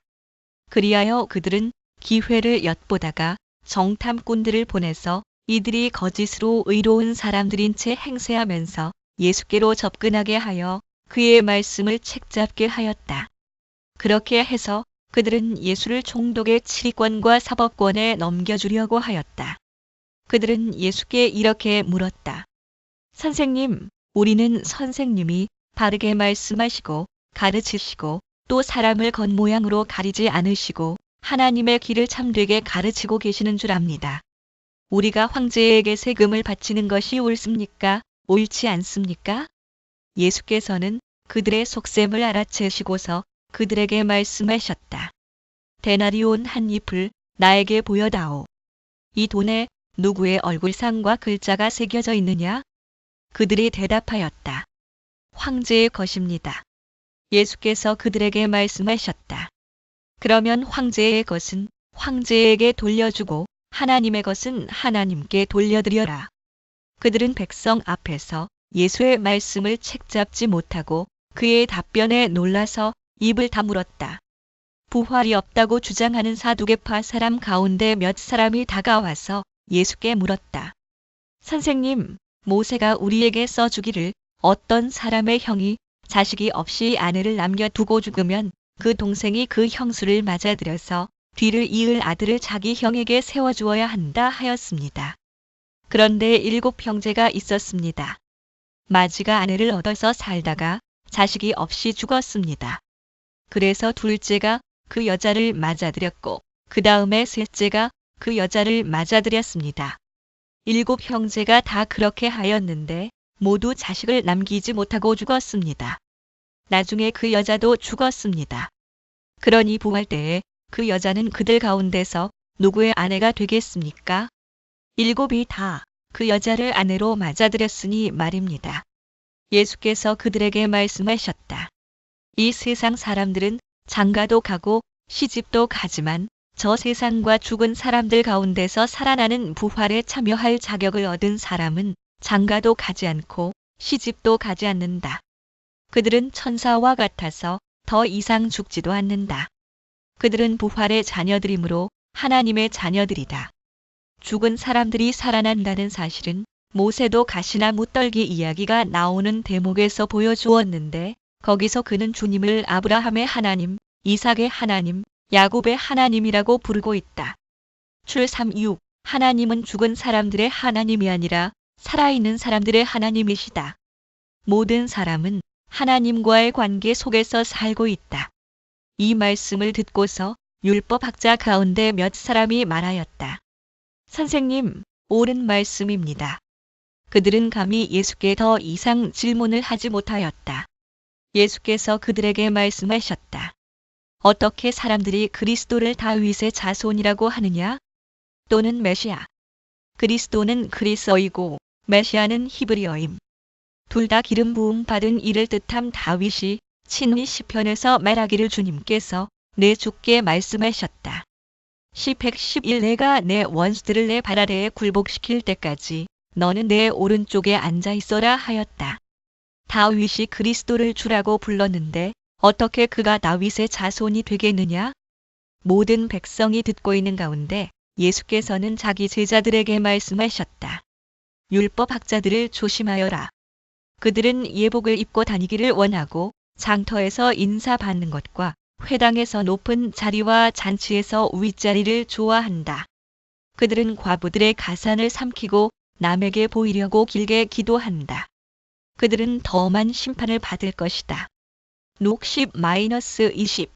그리하여 그들은 기회를 엿보다가 정탐꾼들을 보내서 이들이 거짓으로 의로운 사람들인 채 행세하면서 예수께로 접근하게 하여 그의 말씀을 책잡게 하였다. 그렇게 해서 그들은 예수를 총독의 치리권과 사법권에 넘겨주려고 하였다. 그들은 예수께 이렇게 물었다. 선생님, 우리는 선생님이 바르게 말씀하시고 가르치시고 또 사람을 겉모양으로 가리지 않으시고 하나님의 길을 참되게 가르치고 계시는 줄 압니다. 우리가 황제에게 세금을 바치는 것이 옳습니까? 옳지 않습니까? 예수께서는 그들의 속셈을 알아채시고서 그들에게 말씀하셨다. 데나리온 한 잎을 나에게 보여다오. 이 돈에 누구의 얼굴상과 글자가 새겨져 있느냐? 그들이 대답하였다. 황제의 것입니다. 예수께서 그들에게 말씀하셨다. 그러면 황제의 것은 황제에게 돌려주고 하나님의 것은 하나님께 돌려드려라. 그들은 백성 앞에서 예수의 말씀을 책잡지 못하고 그의 답변에 놀라서 입을 다물었다. 부활이 없다고 주장하는 사두개파 사람 가운데 몇 사람이 다가와서 예수께 물었다. 선생님, 모세가 우리에게 써주기를 어떤 사람의 형이 자식이 없이 아내를 남겨두고 죽으면 그 동생이 그 형수를 맞아들여서 뒤를 이을 아들을 자기 형에게 세워주어야 한다 하였습니다. 그런데 7 형제가 있었습니다. 마지가 아내를 얻어서 살다가 자식이 없이 죽었습니다. 그래서 둘째가 그 여자를 맞아들였고 그 다음에 셋째가 그 여자를 맞아들였습니다. 7 형제가 다 그렇게 하였는데 모두 자식을 남기지 못하고 죽었습니다. 나중에 그 여자도 죽었습니다. 그러니 부활 때에 그 여자는 그들 가운데서 누구의 아내가 되겠습니까? 7이 다 그 여자를 아내로 맞아들였으니 말입니다. 예수께서 그들에게 말씀하셨다. 이 세상 사람들은 장가도 가고 시집도 가지만 저 세상과 죽은 사람들 가운데서 살아나는 부활에 참여할 자격을 얻은 사람은 장가도 가지 않고 시집도 가지 않는다. 그들은 천사와 같아서 더 이상 죽지도 않는다. 그들은 부활의 자녀들이므로 하나님의 자녀들이다. 죽은 사람들이 살아난다는 사실은 모세도 가시나무 떨기 이야기가 나오는 대목에서 보여주었는데 거기서 그는 주님을 아브라함의 하나님, 이삭의 하나님, 야곱의 하나님이라고 부르고 있다. 출3:6 하나님은 죽은 사람들의 하나님이 아니라 살아있는 사람들의 하나님이시다. 모든 사람은 하나님과의 관계 속에서 살고 있다. 이 말씀을 듣고서 율법학자 가운데 몇 사람이 말하였다. 선생님, 옳은 말씀입니다. 그들은 감히 예수께 더 이상 질문을 하지 못하였다. 예수께서 그들에게 말씀하셨다. 어떻게 사람들이 그리스도를 다윗의 자손이라고 하느냐? 또는 메시아. 그리스도는 그리스어이고 메시아는 히브리어임. 둘 다 기름 부음 받은 이를 뜻함. 다윗이 친히 시편에서 말하기를 주님께서 내 주께 말씀하셨다. 시 111 내가 내 원수들을 내 발 아래에 굴복시킬 때까지 너는 내 오른쪽에 앉아 있어라 하였다. 다윗이 그리스도를 주라고 불렀는데 어떻게 그가 다윗의 자손이 되겠느냐? 모든 백성이 듣고 있는 가운데 예수께서는 자기 제자들에게 말씀하셨다. 율법학자들을 조심하여라. 그들은 예복을 입고 다니기를 원하고 장터에서 인사받는 것과 회당에서 높은 자리와 잔치에서 윗자리를 좋아한다. 그들은 과부들의 가산을 삼키고 남에게 보이려고 길게 기도한다. 그들은 더 엄한 심판을 받을 것이다. 록 10-20